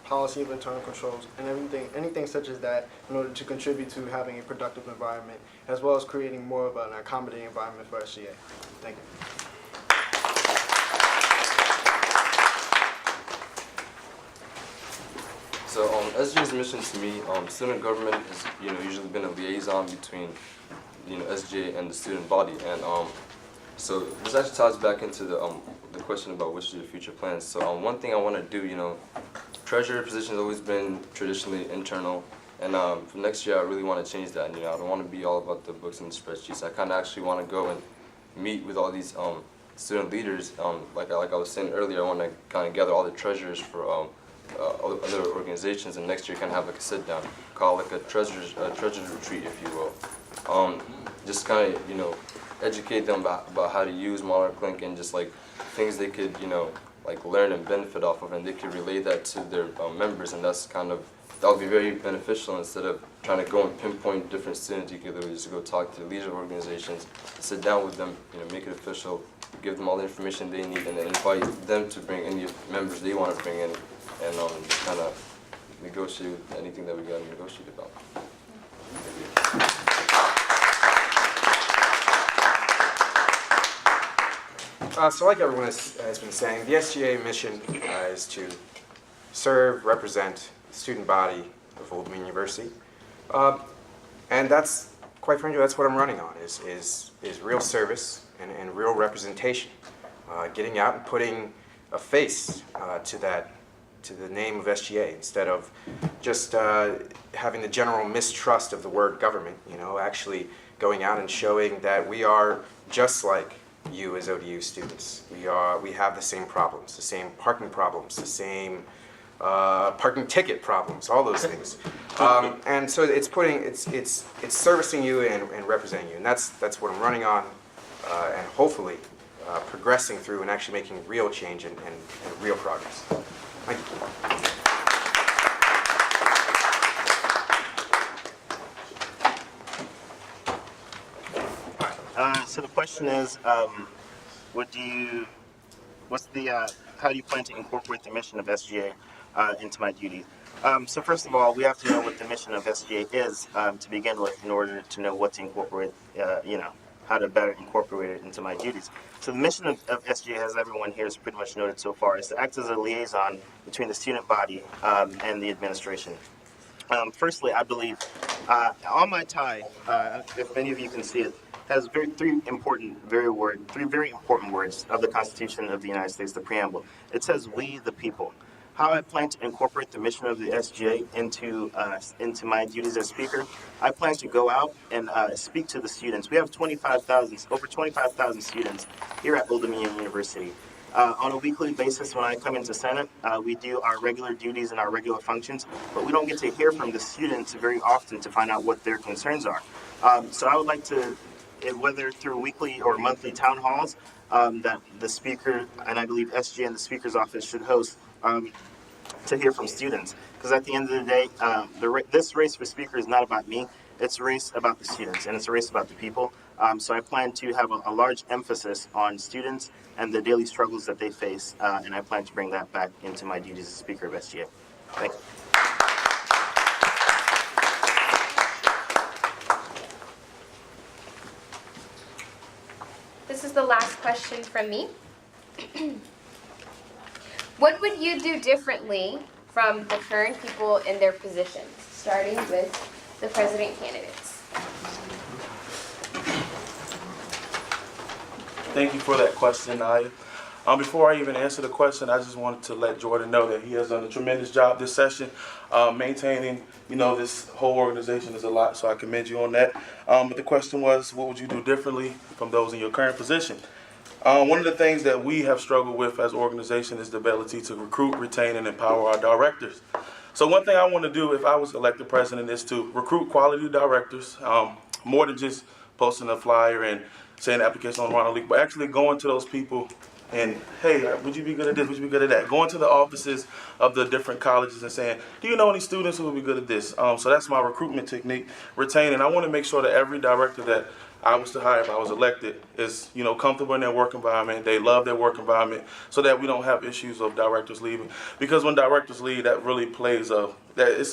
policy of internal controls, and anything such as that, in order to contribute to having a productive environment, as well as creating more of an accommodating environment for SGA. Thank you. So SGA's mission to me, student government has usually been a liaison between SGA and the student body, and so this actually ties back into the question about which are your future plans. So one thing I want to do, treasurer position has always been traditionally internal, and for next year I really want to change that. You know, I don't want to be all about the books and the spreadsheets. I kind of actually want to go and meet with all these student leaders. Like I was saying earlier, I want to kind of gather all the treasurers for other organizations, and next year kind of have like a sit down, call like a treasurers retreat, if you will. Just kind of, you know, educate them about how to use Monarch Link and just like things they could, you know, like learn and benefit off of, and they could relay that to their members, and that's kind of, that would be very beneficial. Instead of trying to go and pinpoint different students, you could literally just go talk to the leaders of organizations, sit down with them, you know, make it official, give them all the information they need, and then invite them to bring any members they want to bring in, and just kind of negotiate anything that we got to negotiate about. So like everyone has been saying, the SGA mission is to serve, represent the student body of Old Dominion University. And that's, quite frankly, that's what I'm running on, is real service and real representation. Getting out and putting a face to the name of SGA, instead of just having the general mistrust of the word government, you know, actually going out and showing that we are just like you as ODU students. We have the same problems, the same parking problems, the same parking ticket problems, all those things. And so it's servicing you and representing you, and that's what I'm running on, and hopefully progressing through and actually making real change and real progress. Thank you. So the question is, how do you plan to incorporate the mission of SGA into my duties? So first of all, we have to know what the mission of SGA is to begin with, in order to know what to incorporate, how to better incorporate it into my duties. So the mission of SGA, as everyone here has pretty much noted so far, is to act as a liaison between the student body and the administration. Firstly, I believe on my tie, if many of you can see it, has three very important words of the Constitution of the United States, the preamble. It says, "We the people." How I plan to incorporate the mission of the SGA into my duties as speaker, I plan to go out and speak to the students. We have over 25,000 students here at Old Dominion University. On a weekly basis, when I come into Senate, we do our regular duties and our regular functions, but we don't get to hear from the students very often to find out what their concerns are. So I would like to, whether through weekly or monthly town halls, that the speaker, and I believe SGA and the speaker's office should host, to hear from students. Because at the end of the day, this race for speaker is not about me. It's a race about the students, and it's a race about the people. So I plan to have a large emphasis on students and the daily struggles that they face, and I plan to bring that back into my duties as Speaker of SGA. Thank you. This is the last question from me. What would you do differently from the current people in their positions, starting with the president candidates? Thank you for that question, Naya. Before I even answer the question, I just wanted to let Jordan know that he has done a tremendous job this session. Maintaining, this whole organization is a lot, so I commend you on that. But the question was, what would you do differently from those in your current position? One of the things that we have struggled with as an organization is the ability to recruit, retain, and empower our directors. So one thing I want to do if I was elected president is to recruit quality directors, more than just posting a flyer and saying the application on Ronald Leak, but actually going to those people and, hey, would you be good at this, would you be good at that? Going to the offices of the different colleges and saying, do you know any students who would be good at this? So that's my recruitment technique. Retaining, I want to make sure that every director that I was to hire if I was elected is, comfortable in their work environment. They love their work environment, so that we don't have issues of directors leaving. Because when directors leave, that really plays it's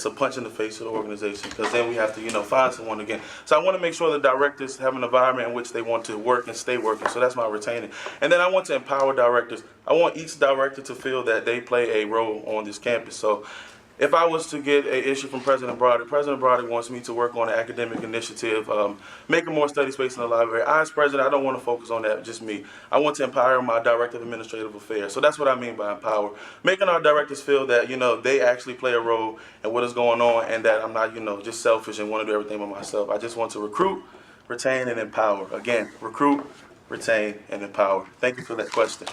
a punch in the face of the organization. Because then we have to, find someone again. So I want to make sure the directors have an environment in which they want to work and stay working. So that's my retaining. And then I want to empower directors. I want each director to feel that they play a role on this campus. So if I was to get an issue from President Brody wants me to work on an academic initiative, making more study space in the library. I, as president, I don't want to focus on that, just me. I want to empower my director of administrative affairs. So that's what I mean by empower. Making our directors feel that, they actually play a role in what is going on, and that I'm not, just selfish and want to do everything by myself. I just want to recruit, retain, and empower. Again, recruit, retain, and empower. Thank you for that question.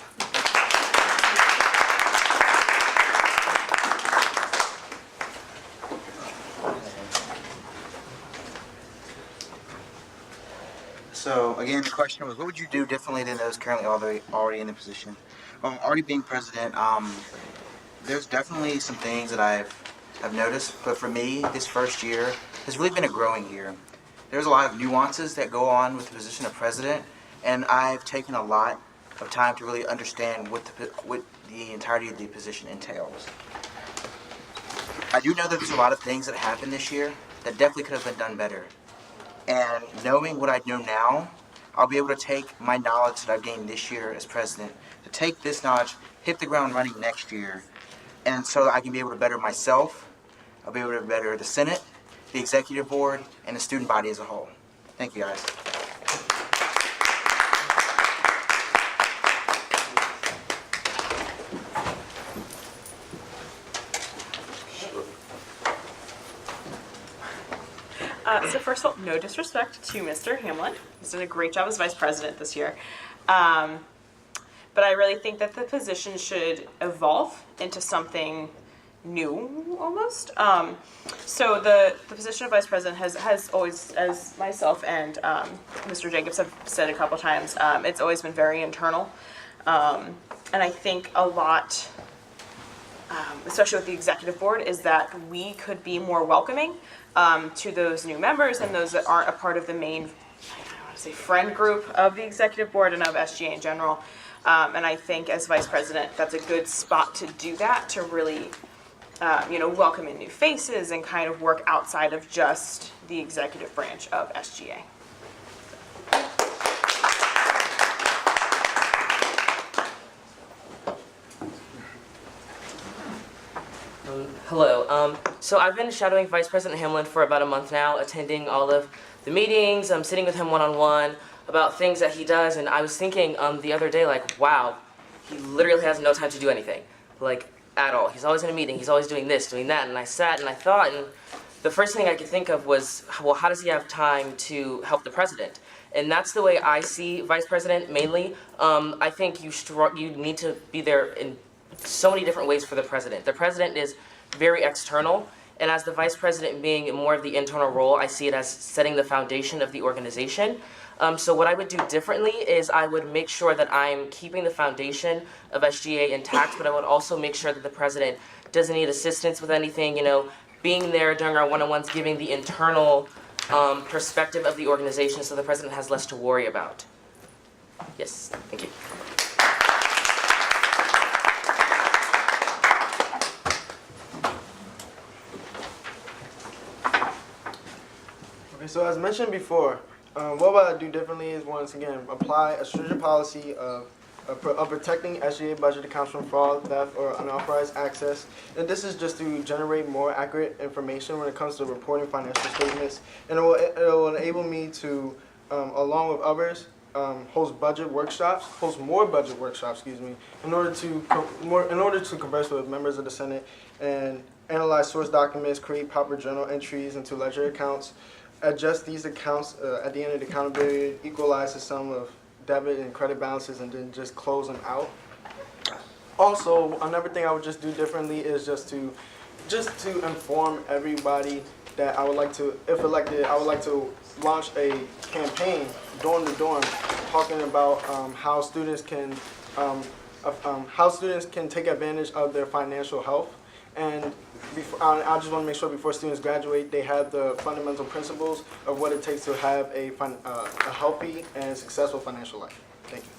So again, the question was, what would you do differently than those currently already in the position? Well, already being president, there's definitely some things that I've noticed, but for me, this first year has really been a growing year. There's a lot of nuances that go on with the position of president, and I've taken a lot of time to really understand what the entirety of the position entails. I do know that there's a lot of things that happened this year that definitely could have been done better. And knowing what I know now, I'll be able to take my knowledge that I've gained this year as president, to take this knowledge, hit the ground running next year, and so that I can be able to better myself, I'll be able to better the Senate, the executive board, and the student body as a whole. Thank you, guys. So first of all, no disrespect to Mr. Hamlin. He's done a great job as vice president this year. But I really think that the position should evolve into something new, almost. So the position of vice president has always, as myself and Mr. Jacobs have said a couple times, it's always been very internal. And I think a lot, especially with the executive board, is that we could be more welcoming to those new members and those that aren't a part of the main, I want to say, friend group of the executive board and of SGA in general. And I think as vice president, that's a good spot to do that, to really, welcome in new faces and kind of work outside of just the executive branch of SGA. Hello. So I've been shadowing Vice President Hamlin for about a month now, attending all of the meetings. I'm sitting with him one-on-one about things that he does, and I was thinking the other day, wow, he literally has no time to do anything, at all. He's always in a meeting. He's always doing this, doing that, and I sat and I thought, and the first thing I could think of was, well, how does he have time to help the president? And that's the way I see Vice President mainly. I think you need to be there in so many different ways for the president. The president is very external, and as the vice president being more of the internal role, I see it as setting the foundation of the organization. So what I would do differently is I would make sure that I'm keeping the foundation of SGA intact, but I would also make sure that the president doesn't need assistance with anything, being there during our one-on-ones, giving the internal perspective of the organization so the president has less to worry about. Yes, thank you. Okay, so as mentioned before, what I do differently is, once again, apply a stringent policy of protecting SGA budget accounts from fraud, theft, or unauthorized access. And this is just to generate more accurate information when it comes to reporting financial statements. And it will enable me to, along with others, host more budget workshops, in order to converse with members of the Senate and analyze source documents, create proper journal entries into ledger accounts, adjust these accounts at the end of the account period, equalize the sum of debit and credit balances, and then just close them out. Also, another thing I would just do differently is just to inform everybody that I would like to, if elected, I would like to launch a campaign dorm to dorm, talking about how students can take advantage of their financial health. And I just want to make sure before students graduate, they have the fundamental principles of what it takes to have a healthy and successful financial life. Thank you.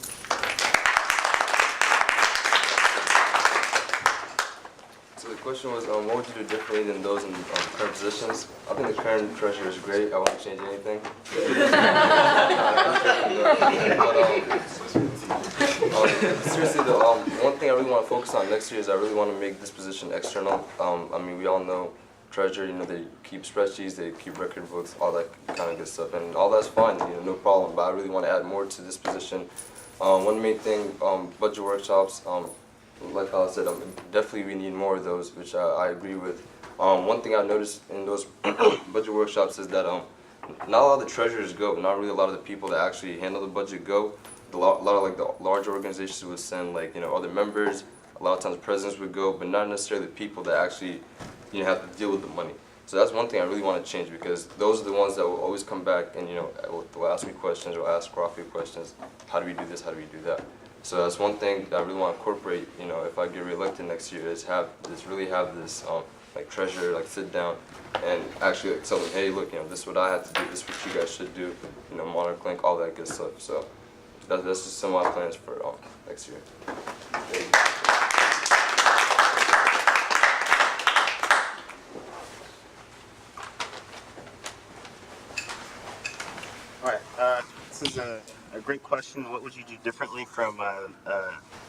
So the question was, what would you do differently than those in current positions? I think the current treasurer is great. I won't change anything. Seriously though, one thing I really want to focus on next year is I really want to make this position external. I mean, we all know Treasurer, you know, they keep spreadsheets, they keep record books, all that kind of good stuff, and all that's fine, you know, no problem, but I really want to add more to this position. One main thing, budget workshops, like I said, definitely we need more of those, which I agree with. One thing I noticed in those budget workshops is that not a lot of the treasurers go, not really a lot of the people that actually handle the budget go. A lot of like the large organizations would send like, you know, other members. A lot of times presidents would go, but not necessarily the people that actually, you know, have to deal with the money. So that's one thing I really want to change, because those are the ones that will always come back and, you know, will ask me questions or ask Rafi questions. How do we do this? How do we do that? So that's one thing that I really want to incorporate, you know, if I get reelected next year, is really have this like treasurer like sit down and actually like tell them, hey, look, you know, this is what I have to do, this is what you guys should do, you know, Monarch Link, all that good stuff. So that's just some of my plans for next year. All right, this is a great question. What would you do differently from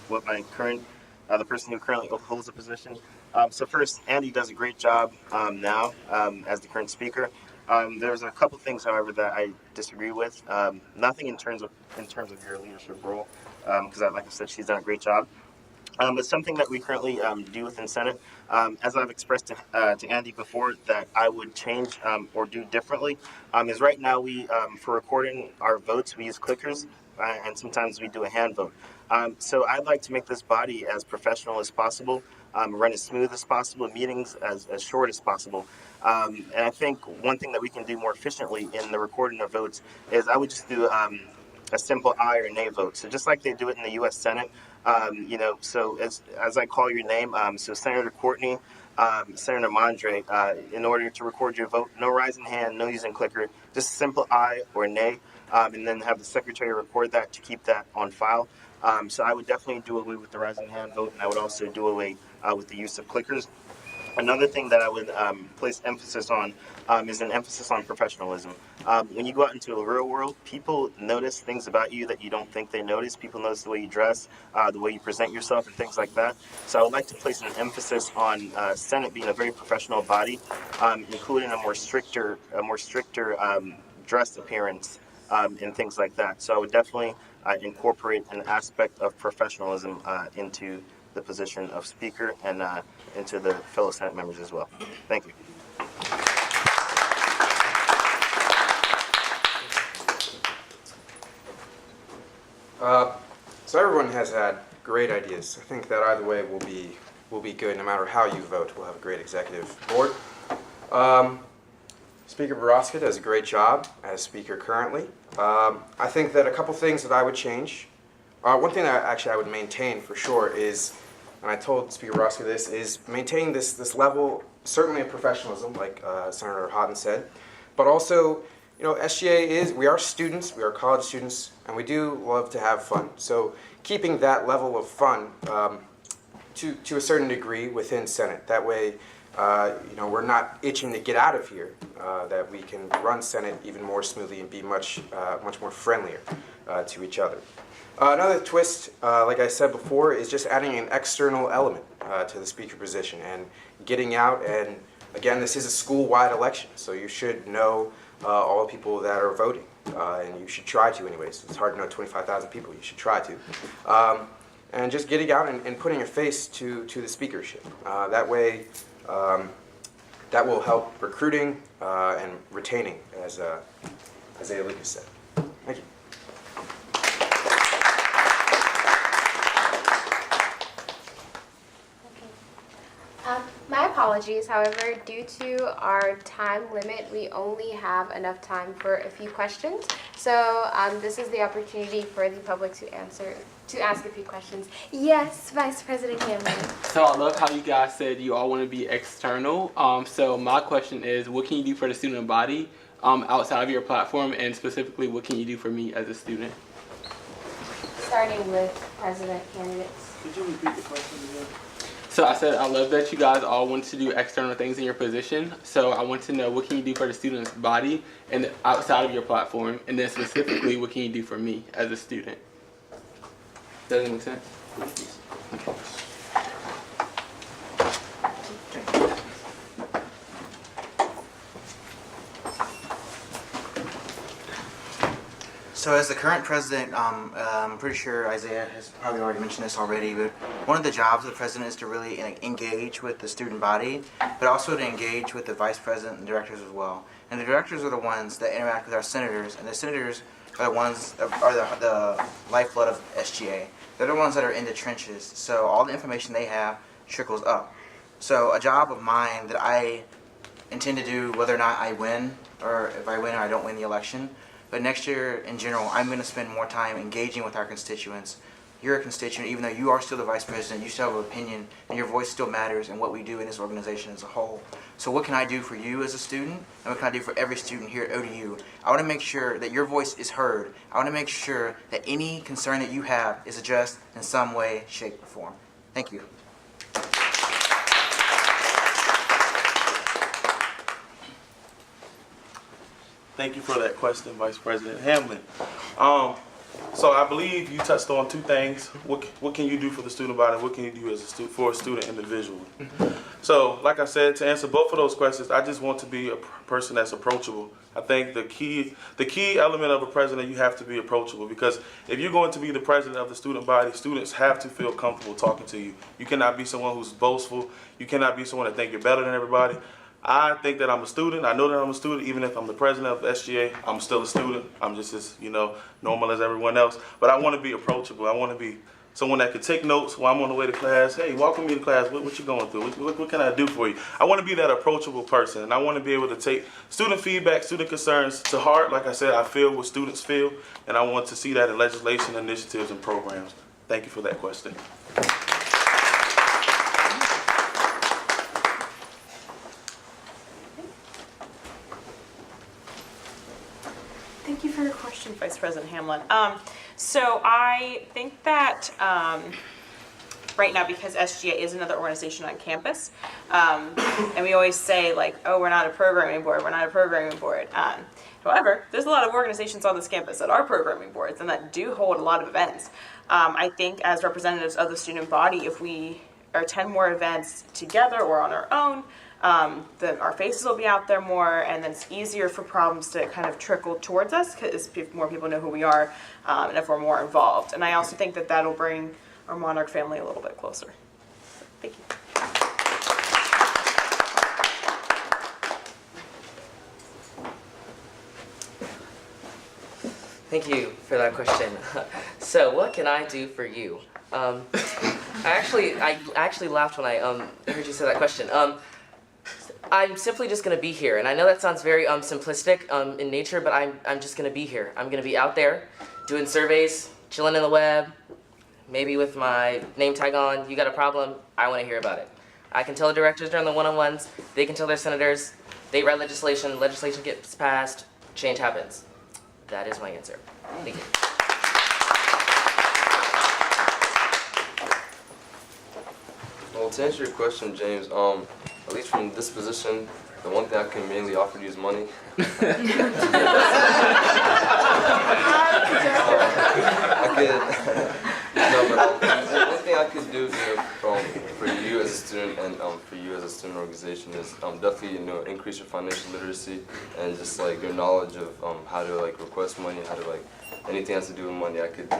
what my current, the person who currently holds the position? So first, Andy does a great job now as the current speaker. There's a couple things, however, that I disagree with. Nothing in terms of your leadership role, because like I said, she's done a great job. But something that we currently do within Senate, as I've expressed to Andy before, that I would change or do differently, is right now we, for recording our votes, we use clickers, and sometimes we do a hand vote. So I'd like to make this body as professional as possible, run as smooth as possible, meetings as short as possible. And I think one thing that we can do more efficiently in the recording of votes is I would just do a simple aye or nay vote. So just like they do it in the U.S. Senate, you know, so as I call your name, so Senator Courtney, Senator Mondre, in order to record your vote, no rising hand, no using clicker, just a simple aye or nay, and then have the secretary record that to keep that on file. So I would definitely do away with the rising hand vote, and I would also do away with the use of clickers. Another thing that I would place emphasis on is an emphasis on professionalism. When you go out into the real world, people notice things about you that you don't think they notice. People notice the way you dress, the way you present yourself, and things like that. So I would like to place an emphasis on Senate being a very professional body, including a more stricter dress appearance and things like that. So I would definitely incorporate an aspect of professionalism into the position of Speaker and into the fellow Senate members as well. Thank you. So everyone has had great ideas. I think that either way will be good. No matter how you vote, we'll have a great executive board. Speaker Baraska does a great job as Speaker currently. I think that a couple things that I would change. One thing that actually I would maintain for sure is, and I told Speaker Baraska this, is maintaining this level, certainly of professionalism, like Senator Houghton said, but also, you know, SGA we are students, we are college students, and we do love to have fun. So keeping that level of fun to a certain degree within Senate. That way, you know, we're not itching to get out of here, that we can run Senate even more smoothly and be much more friendlier to each other. Another twist, like I said before, is just adding an external element to the Speaker position and getting out. And again, this is a school-wide election, so you should know all the people that are voting, and you should try to anyways. It's hard to know 25,000 people. You should try to. And just getting out and putting a face to the speakership. That way, that will help recruiting and retaining, as Lucas said. Thank you. My apologies, however, due to our time limit, we only have enough time for a few questions. So this is the opportunity for the public to ask a few questions. Yes, Vice President Hamlin. So I love how you guys said you all want to be external. So my question is, what can you do for the student body outside of your platform, and specifically, what can you do for me as a student? Starting with president candidates. Could you repeat the question again? So I said I love that you guys all want to do external things in your position. So I want to know, what can you do for the student's body and outside of your platform, and then specifically, what can you do for me as a student? Does that make sense? So as the current president, I'm pretty sure Isaiah has probably already mentioned this already, but one of the jobs of the president is to really engage with the student body, but also to engage with the vice president and directors as well. And the directors are the ones that interact with our senators, and the senators are the ones that are the lifeblood of SGA. They're the ones that are in the trenches, so all the information they have trickles up. So a job of mine that I intend to do whether or not I win, or if I win or I don't win the election, but next year, in general, I'm going to spend more time engaging with our constituents. You're a constituent, even though you are still the vice president, you still have an opinion, and your voice still matters in what we do in this organization as a whole. So what can I do for you as a student, and what can I do for every student here at ODU? I want to make sure that your voice is heard. I want to make sure that any concern that you have is addressed in some way, shape, or form. Thank you. Thank you for that question, Vice President Hamlin. So I believe you touched on two things. What can you do for the student body? What can you do as for a student individually? So, like I said, to answer both of those questions, I just want to be a person that's approachable. I think the key element of a president, you have to be approachable, because if you're going to be the president of the student body, students have to feel comfortable talking to you. You cannot be someone who's boastful. You cannot be someone that think you're better than everybody. I think that I'm a student. I know that I'm a student. Even if I'm the president of SGA, I'm still a student. I'm just as, normal as everyone else. But I want to be approachable. I want to be someone that can take notes while I'm on the way to class. Hey, welcome me to class. What you going through? What can I do for you? I want to be that approachable person, and I want to be able to take student feedback, student concerns to heart. Like I said, I feel what students feel, and I want to see that in legislation, initiatives, and programs. Thank you for that question. Thank you for your question, Vice President Hamlin. So I think that right now, because SGA is another organization on campus, and we always say like, oh, we're not a programming board, we're not a programming board. However, there's a lot of organizations on this campus that are programming boards and that do hold a lot of events. I think as representatives of the student body, if we attend more events together or on our own, then our faces will be out there more, and then it's easier for problems to kind of trickle towards us because more people know who we are, and if we're more involved. And I also think that that'll bring our Monarch family a little bit closer. Thank you. Thank you for that question. So, what can I do for you? I actually laughed when I heard you say that question. I'm simply just gonna be here, and I know that sounds very simplistic in nature, but I'm just gonna be here. I'm gonna be out there doing surveys, chilling in the web, maybe with my name tag on. You got a problem? I want to hear about it. I can tell the directors during the one-on-ones. They can tell their senators. They write legislation. Legislation gets passed. Change happens. That is my answer. Thank you. Well, to answer your question, James, at least from this position, the one thing I can mainly offer you is money. I one thing I could do for you as a student and for you as a student organization is definitely increase your financial literacy and just like your knowledge of how to like request money, how to like anything has to do with money. I could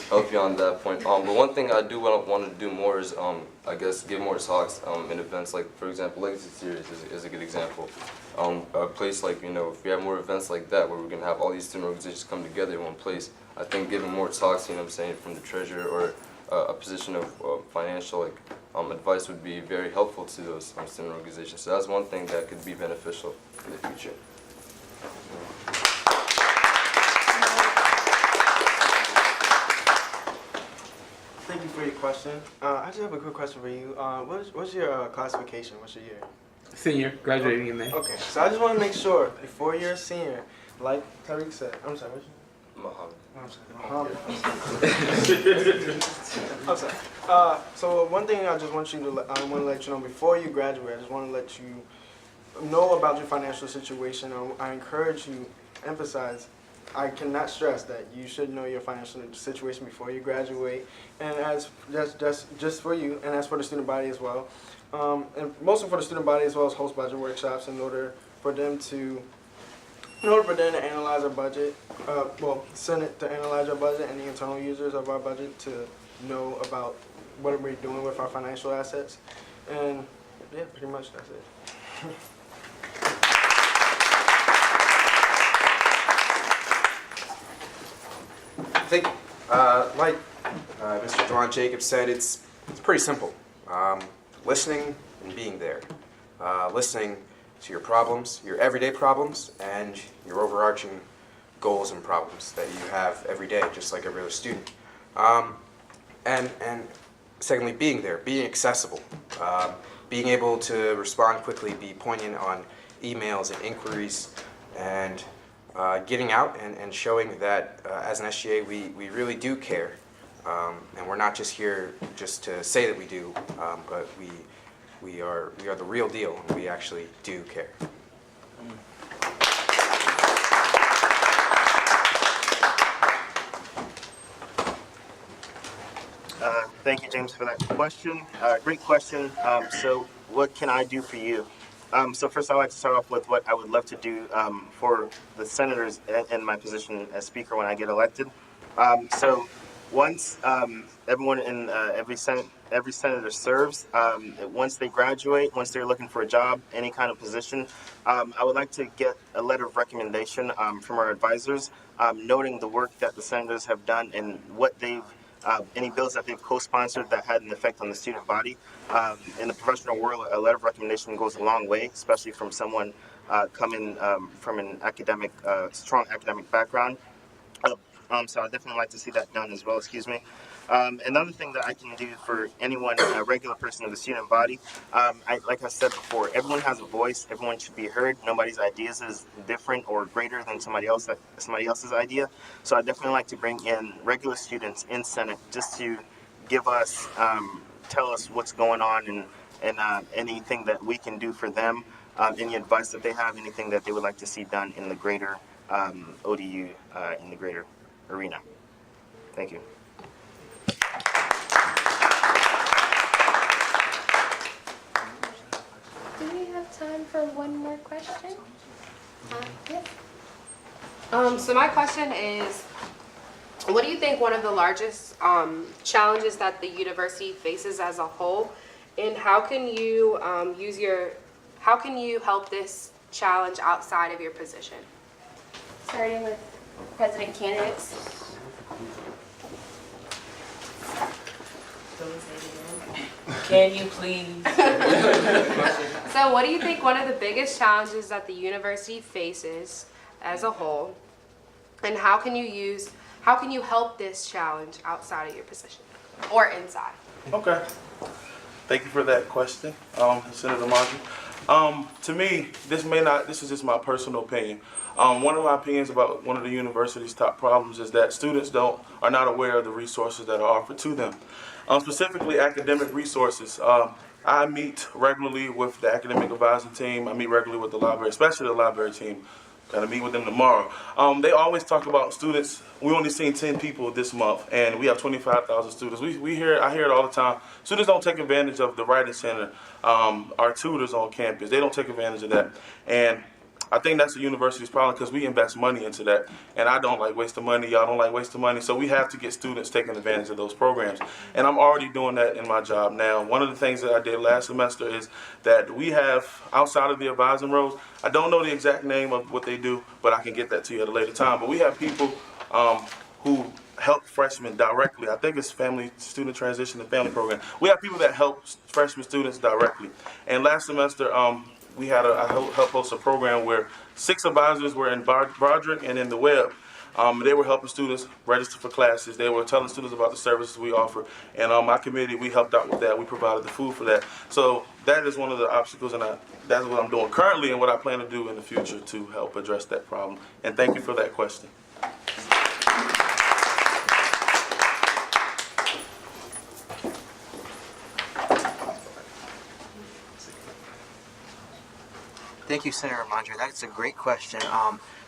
help you on that point. But one thing I do want to do more is I guess give more talks in events like, for example, Legacy Series is a good example. A place like, if we have more events like that where we're going to have all these student organizations come together in one place, I think giving more talks, from the treasurer or a position of financial advice would be very helpful to those student organizations. So that's one thing that could be beneficial in the future. Thank you for your question. I just have a quick question for you. What's your classification? What's your year? Senior, graduating in May. Okay, so I just want to make sure before you're a senior, like Tariq said, I'm sorry, what's your Muhammad. I'm sorry. So one thing I just want you to, I want to let you know before you graduate, I just want to let you know about your financial situation. I encourage you, emphasize I cannot stress that you should know your financial situation before you graduate, and as just for you, and as for the student body as well, and mostly for the student body as well as host budget workshops in order for them to analyze our budget, Senate to analyze our budget and the internal users of our budget to know about what are we doing with our financial assets. And yeah, pretty much that's it. I think, like Mr. Dewan Jacobs said, it's pretty simple. Listening and being there. Listening to your problems, your everyday problems, and your overarching goals and problems that you have every day, just like every other student. And secondly, being there, being accessible, being able to respond quickly, be poignant on emails and inquiries, and getting out and showing that as an SGA we really do care, and we're not just here just to say that we do, but we are the real deal, and we actually do care. Thank you, James, for that question. Great question. So what can I do for you? So first, I'd like to start off with what I would love to do for the senators in my position as speaker when I get elected. So once everyone in every senator serves, once they graduate, once they're looking for a job, any kind of position, I would like to get a letter of recommendation from our advisors, noting the work that the senators have done and what they've any bills that they've co-sponsored that had an effect on the student body. In the professional world, a letter of recommendation goes a long way, especially from someone coming from an academic, strong academic background. So I'd definitely like to see that done as well, excuse me. Another thing that I can do for anyone, a regular person of the student body, like I said before, everyone has a voice, everyone should be heard, nobody's ideas is different or greater than somebody else's idea. So I'd definitely like to bring in regular students in Senate just to give us, tell us what's going on and anything that we can do for them, any advice that they have, anything that they would like to see done in the greater ODU, in the greater arena. Thank you. Do we have time for one more question? Yes. So my question is, what do you think one of the largest challenges that the university faces as a whole, and how can you how can you help this challenge outside of your position? Starting with president candidates. Can you please? So what do you think one of the biggest challenges that the university faces as a whole, and how can you help this challenge outside of your position or inside? Okay. Thank you for that question, Senator Marjorie. To me, this is just my personal opinion. One of my opinions about one of the university's top problems is that students are not aware of the resources that are offered to them. Specifically academic resources. I meet regularly with the academic advising team. I meet regularly with the library, especially the library team. Gonna meet with them tomorrow. They always talk about students. We only seen 10 people this month, and we have 25,000 students. I hear it all the time. Students don't take advantage of the writing center, our tutors on campus. They don't take advantage of that, and I think that's the university's problem because we invest money into that, and I don't like wasting money. Y'all don't like wasting money, so we have to get students taking advantage of those programs. And I'm already doing that in my job now. One of the things that I did last semester is that we have, outside of the advising roles, I don't know the exact name of what they do, but I can get that to you at a later time. But we have people who help freshmen directly. I think it's Family Student Transition and Family Program. We have people that help freshman students directly. And last semester, we had I helped host a program where 6 advisors were in Broderick and in the web. They were helping students register for classes. They were telling students about the services we offer. And my committee, we helped out with that. We provided the food for that. So that is one of the obstacles, and that's what I'm doing currently and what I plan to do in the future to help address that problem. And thank you for that question. Thank you, Senator Mondre. That's a great question.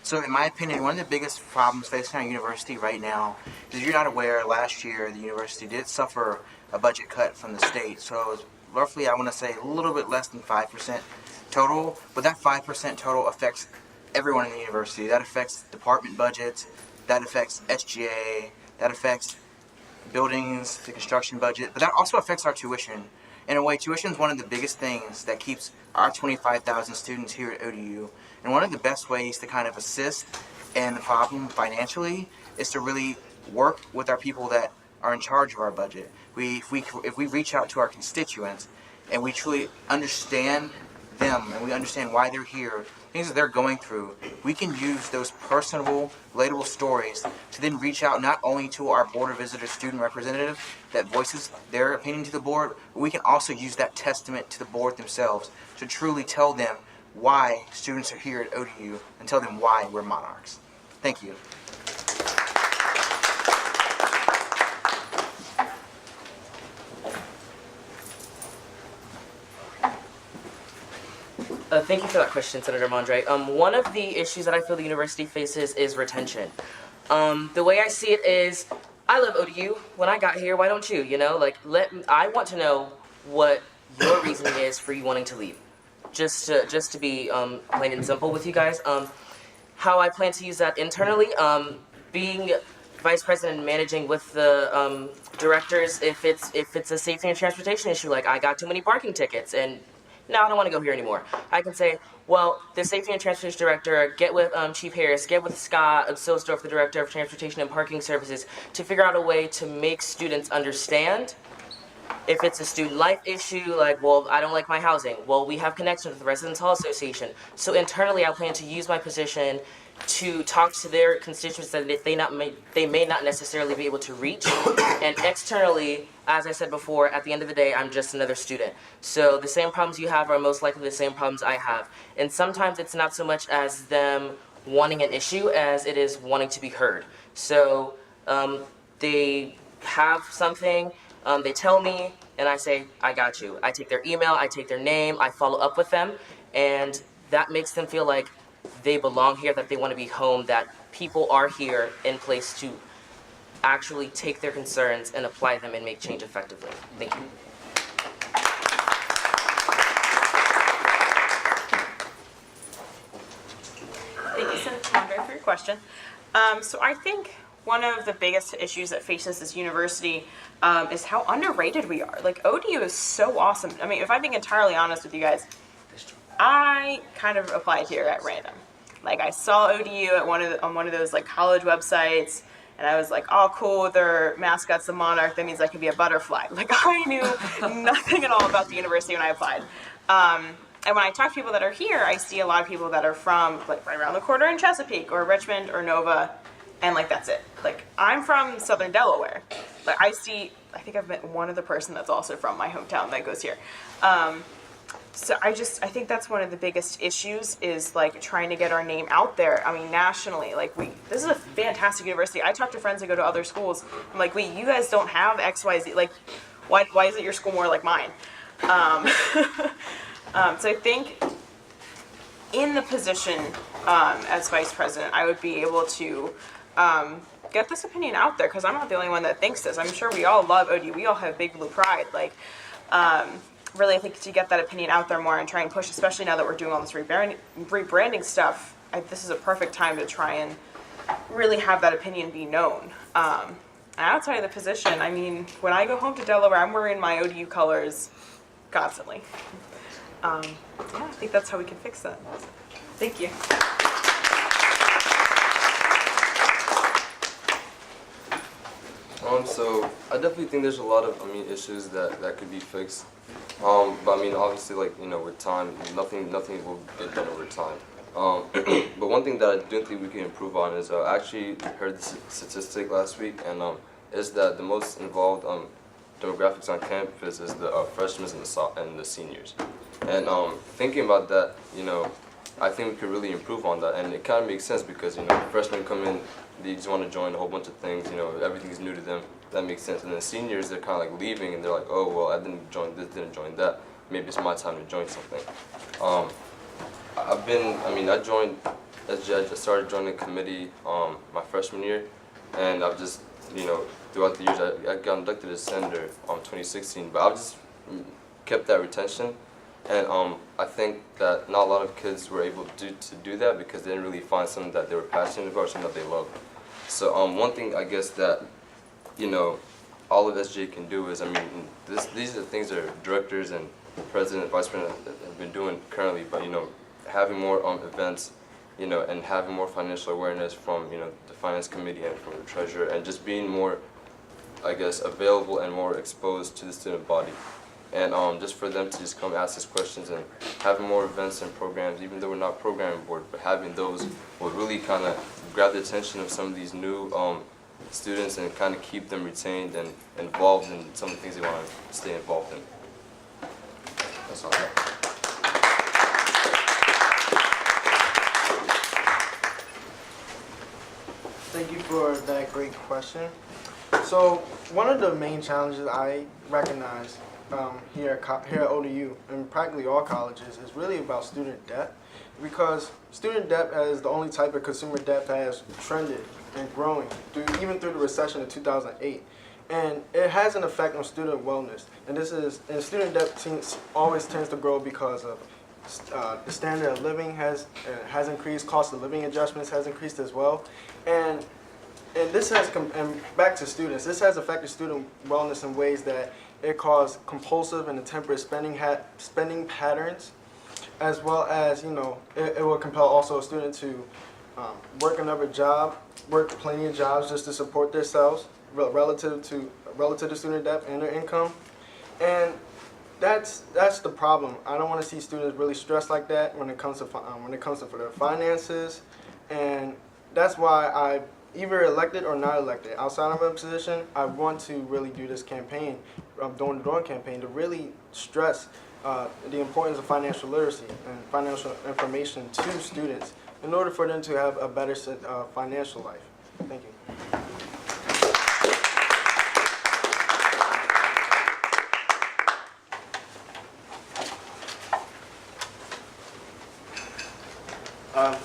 So in my opinion, one of the biggest problems facing our university right now is, if you're not aware, last year the university did suffer a budget cut from the state. So it was roughly, I want to say, a little bit less than 5% total, but that 5% total affects everyone in the university. That affects department budgets, that affects SGA, that affects buildings, the construction budget, but that also affects our tuition. In a way, tuition is one of the biggest things that keeps our 25,000 students here at ODU. And one of the best ways to kind of assist in the problem financially is to really work with our people that are in charge of our budget. If we reach out to our constituents and we truly understand them and we understand why they're here, things that they're going through, we can use those personable, relatable stories to then reach out not only to our Board of Visitors student representative that voices their opinion to the board, but we can also use that testament to the board themselves to truly tell them why students are here at ODU and tell them why we're Monarchs. Thank you. Thank you for that question, Senator Mondre. One of the issues that I feel the university faces is retention. The way I see it is, I love ODU. When I got here, why don't you? You know, like, I want to know what your reasoning is for you wanting to leave. Just to be plain and simple with you guys. How I plan to use that internally, being vice president and managing with the directors, if it's a safety and transportation issue, like I got too many parking tickets and no, I don't want to go here anymore. I can say, well, the Safety and Transportation Director, get with Chief Harris, get with Scott Silsdorf, the Director of Transportation and Parking Services, to figure out a way to make students understand. If it's a student life issue, like, well, I don't like my housing. Well, we have connections with the Residence Hall Association. So internally, I plan to use my position to talk to their constituents that they may not necessarily be able to reach. And externally, as I said before, at the end of the day, I'm just another student. So the same problems you have are most likely the same problems I have. And sometimes it's not so much as them wanting an issue as it is wanting to be heard. So they have something, they tell me, and I say, I got you. I take their email, I take their name, I follow up with them, and that makes them feel like they belong here, that they want to be home, that people are here in place to actually take their concerns and apply them and make change effectively. Thank you. Thank you, Senator Mondre, for your question. So I think one of the biggest issues that faces this university is how underrated we are. Like, ODU is so awesome. I mean, if I'm being entirely honest with you guys, I kind of applied here at random. Like, I saw ODU at on one of those like college websites, and I was like, oh, cool, their mascot's the monarch, that means I could be a butterfly. Like, I knew nothing at all about the university when I applied. And when I talk to people that are here, I see a lot of people that are from like right around the corner in Chesapeake or Richmond or Nova, and like that's it. Like, I'm from Southern Delaware. Like, I think I've met one other person that's also from my hometown that goes here. So I think that's one of the biggest issues is like trying to get our name out there. I mean, nationally, like this is a fantastic university. I talk to friends that go to other schools. I'm like, wait, you guys don't have XYZ. Like, why isn't your school more like mine? So I think in the position as vice president, I would be able to get this opinion out there, because I'm not the only one that thinks this. I'm sure we all love ODU. We all have Big Blue pride. Like, really, I think to get that opinion out there more and try and push, especially now that we're doing all this rebranding stuff, this is a perfect time to try and really have that opinion be known. And outside of the position, I mean, when I go home to Delaware, I'm wearing my ODU colors constantly. Yeah, I think that's how we can fix that. Thank you. So I definitely think there's a lot of issues that could be fixed. But I mean, obviously, like, you know, with time, nothing will get done over time. But one thing that I do think we can improve on is I actually heard this statistic last week, and is that the most involved demographics on campus is the freshmen and the seniors. And thinking about that, you know, I think we could really improve on that, and it kind of makes sense because, you know, freshmen come in, they just want to join a whole bunch of things, you know, everything's new to them. That makes sense. And then seniors, they're kind of like leaving, and they're like, oh, well, I didn't join this, didn't join that. Maybe it's my time to join something. I joined SGA. I just started joining the committee my freshman year, and I've just, throughout the years, I got inducted as senator 2016, but I've just kept that retention, and I think that not a lot of kids were able to do that because they didn't really find something that they were passionate about or something that they loved. So one thing I guess that, all of SGA can do is, these are the things that directors and president, vice president have been doing currently, but having more events, and having more financial awareness from the finance committee and from the treasurer, and just being more, I guess, available and more exposed to the student body, and just for them to just come ask us questions and having more events and programs, even though we're not programming board, but having those would really kind of grab the attention of some of these new students and kind of keep them retained and involved in some of the things they want to stay involved in. That's all I have. Thank you for that great question. So one of the main challenges I recognize here at ODU and practically all colleges is really about student debt, because student debt is the only type of consumer debt that has trended and growing even through the recession of 2008, and it has an effect on student wellness. And student debt always tends to grow because of the standard of living has increased, cost of living adjustments has increased as well, and this has back to students. This has affected student wellness in ways that it caused compulsive and intemperate spending patterns, as well as it will compel also a student to work another job, work plenty of jobs just to support themselves relative to student debt and their income, and that's the problem. I don't want to see students really stressed like that when it comes to for their finances, and that's why I either elected or not elected outside of a position. I want to really do this campaign, door-to-door campaign, to really stress the importance of financial literacy and financial information to students in order for them to have a better financial life. Thank you.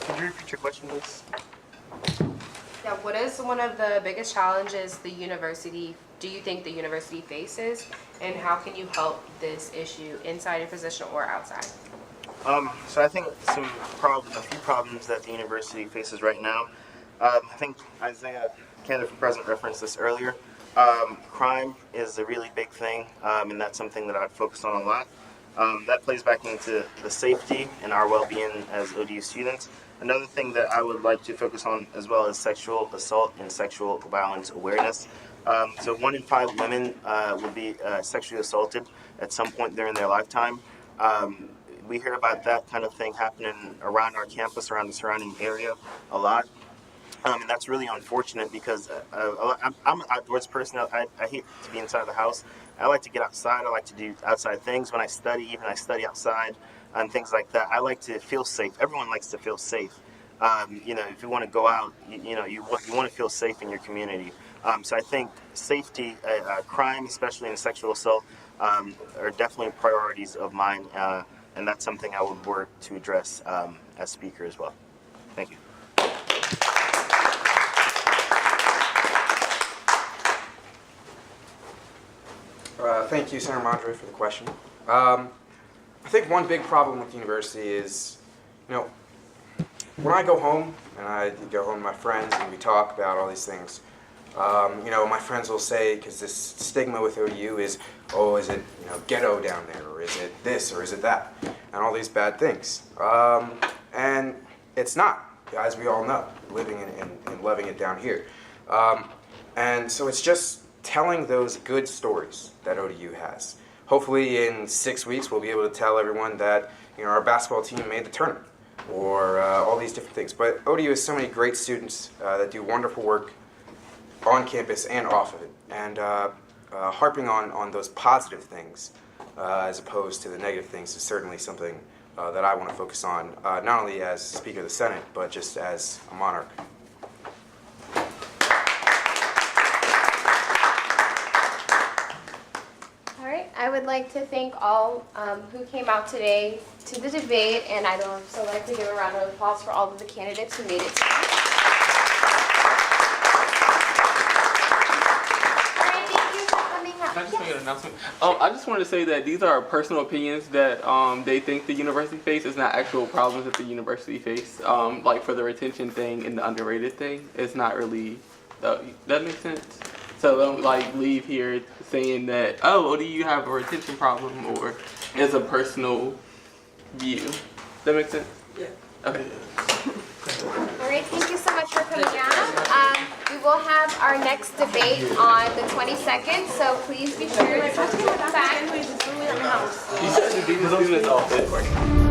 Could you repeat your question, please? Yeah, what is one of the biggest challenges do you think the university faces, and how can you help this issue inside your position or outside? So I think a few problems that the university faces right now. I think Isaiah, candidate for president, referenced this earlier. Crime is a really big thing, and that's something that I've focused on a lot. That plays back into the safety and our well-being as ODU students. Another thing that I would like to focus on as well is sexual assault and sexual violence awareness. So 1 in 5 women will be sexually assaulted at some point during their lifetime. We hear about that kind of thing happening around our campus, around the surrounding area a lot. And that's really unfortunate because I'm an outdoors person. I hate to be inside the house. I like to get outside. I like to do outside things. When I study, I study outside and things like that. I like to feel safe. Everyone likes to feel safe. If you want to go out, you want to feel safe in your community. So I think safety, crime, especially in sexual assault, are definitely priorities of mine. And that's something I would work to address as speaker as well. Thank you. Thank you, Senator Madre, for the question. I think one big problem with the university is, when I go home, and I go home to my friends, and we talk about all these things, my friends will say, because this stigma with ODU is, oh, is it ghetto down there, or is it this, or is it that, and all these bad things. And it's not, as we all know, living and loving it down here. And so it's just telling those good stories that ODU has. Hopefully in 6 weeks we'll be able to tell everyone that our basketball team made the tournament, or all these different things. But ODU has so many great students that do wonderful work on campus and off of it, and harping on those positive things as opposed to the negative things is certainly something that I want to focus on, not only as Speaker of the Senate, but just as a monarch. All right, I would like to thank all who came out today to the debate, and I'd also like to give a round of applause for all of the candidates who made it to Can I just make an announcement? I just wanted to say that these are personal opinions that they think the university face is not actual problems that the university face. Like for the retention thing and the underrated thing, it's not really. That makes sense. So don't like leave here saying that ODU have a retention problem or it's a personal view. That makes sense. Yeah. Okay. All right, thank you so much for coming out. We will have our next debate on the 22nd, so please be sure to come back. You said the students all fit.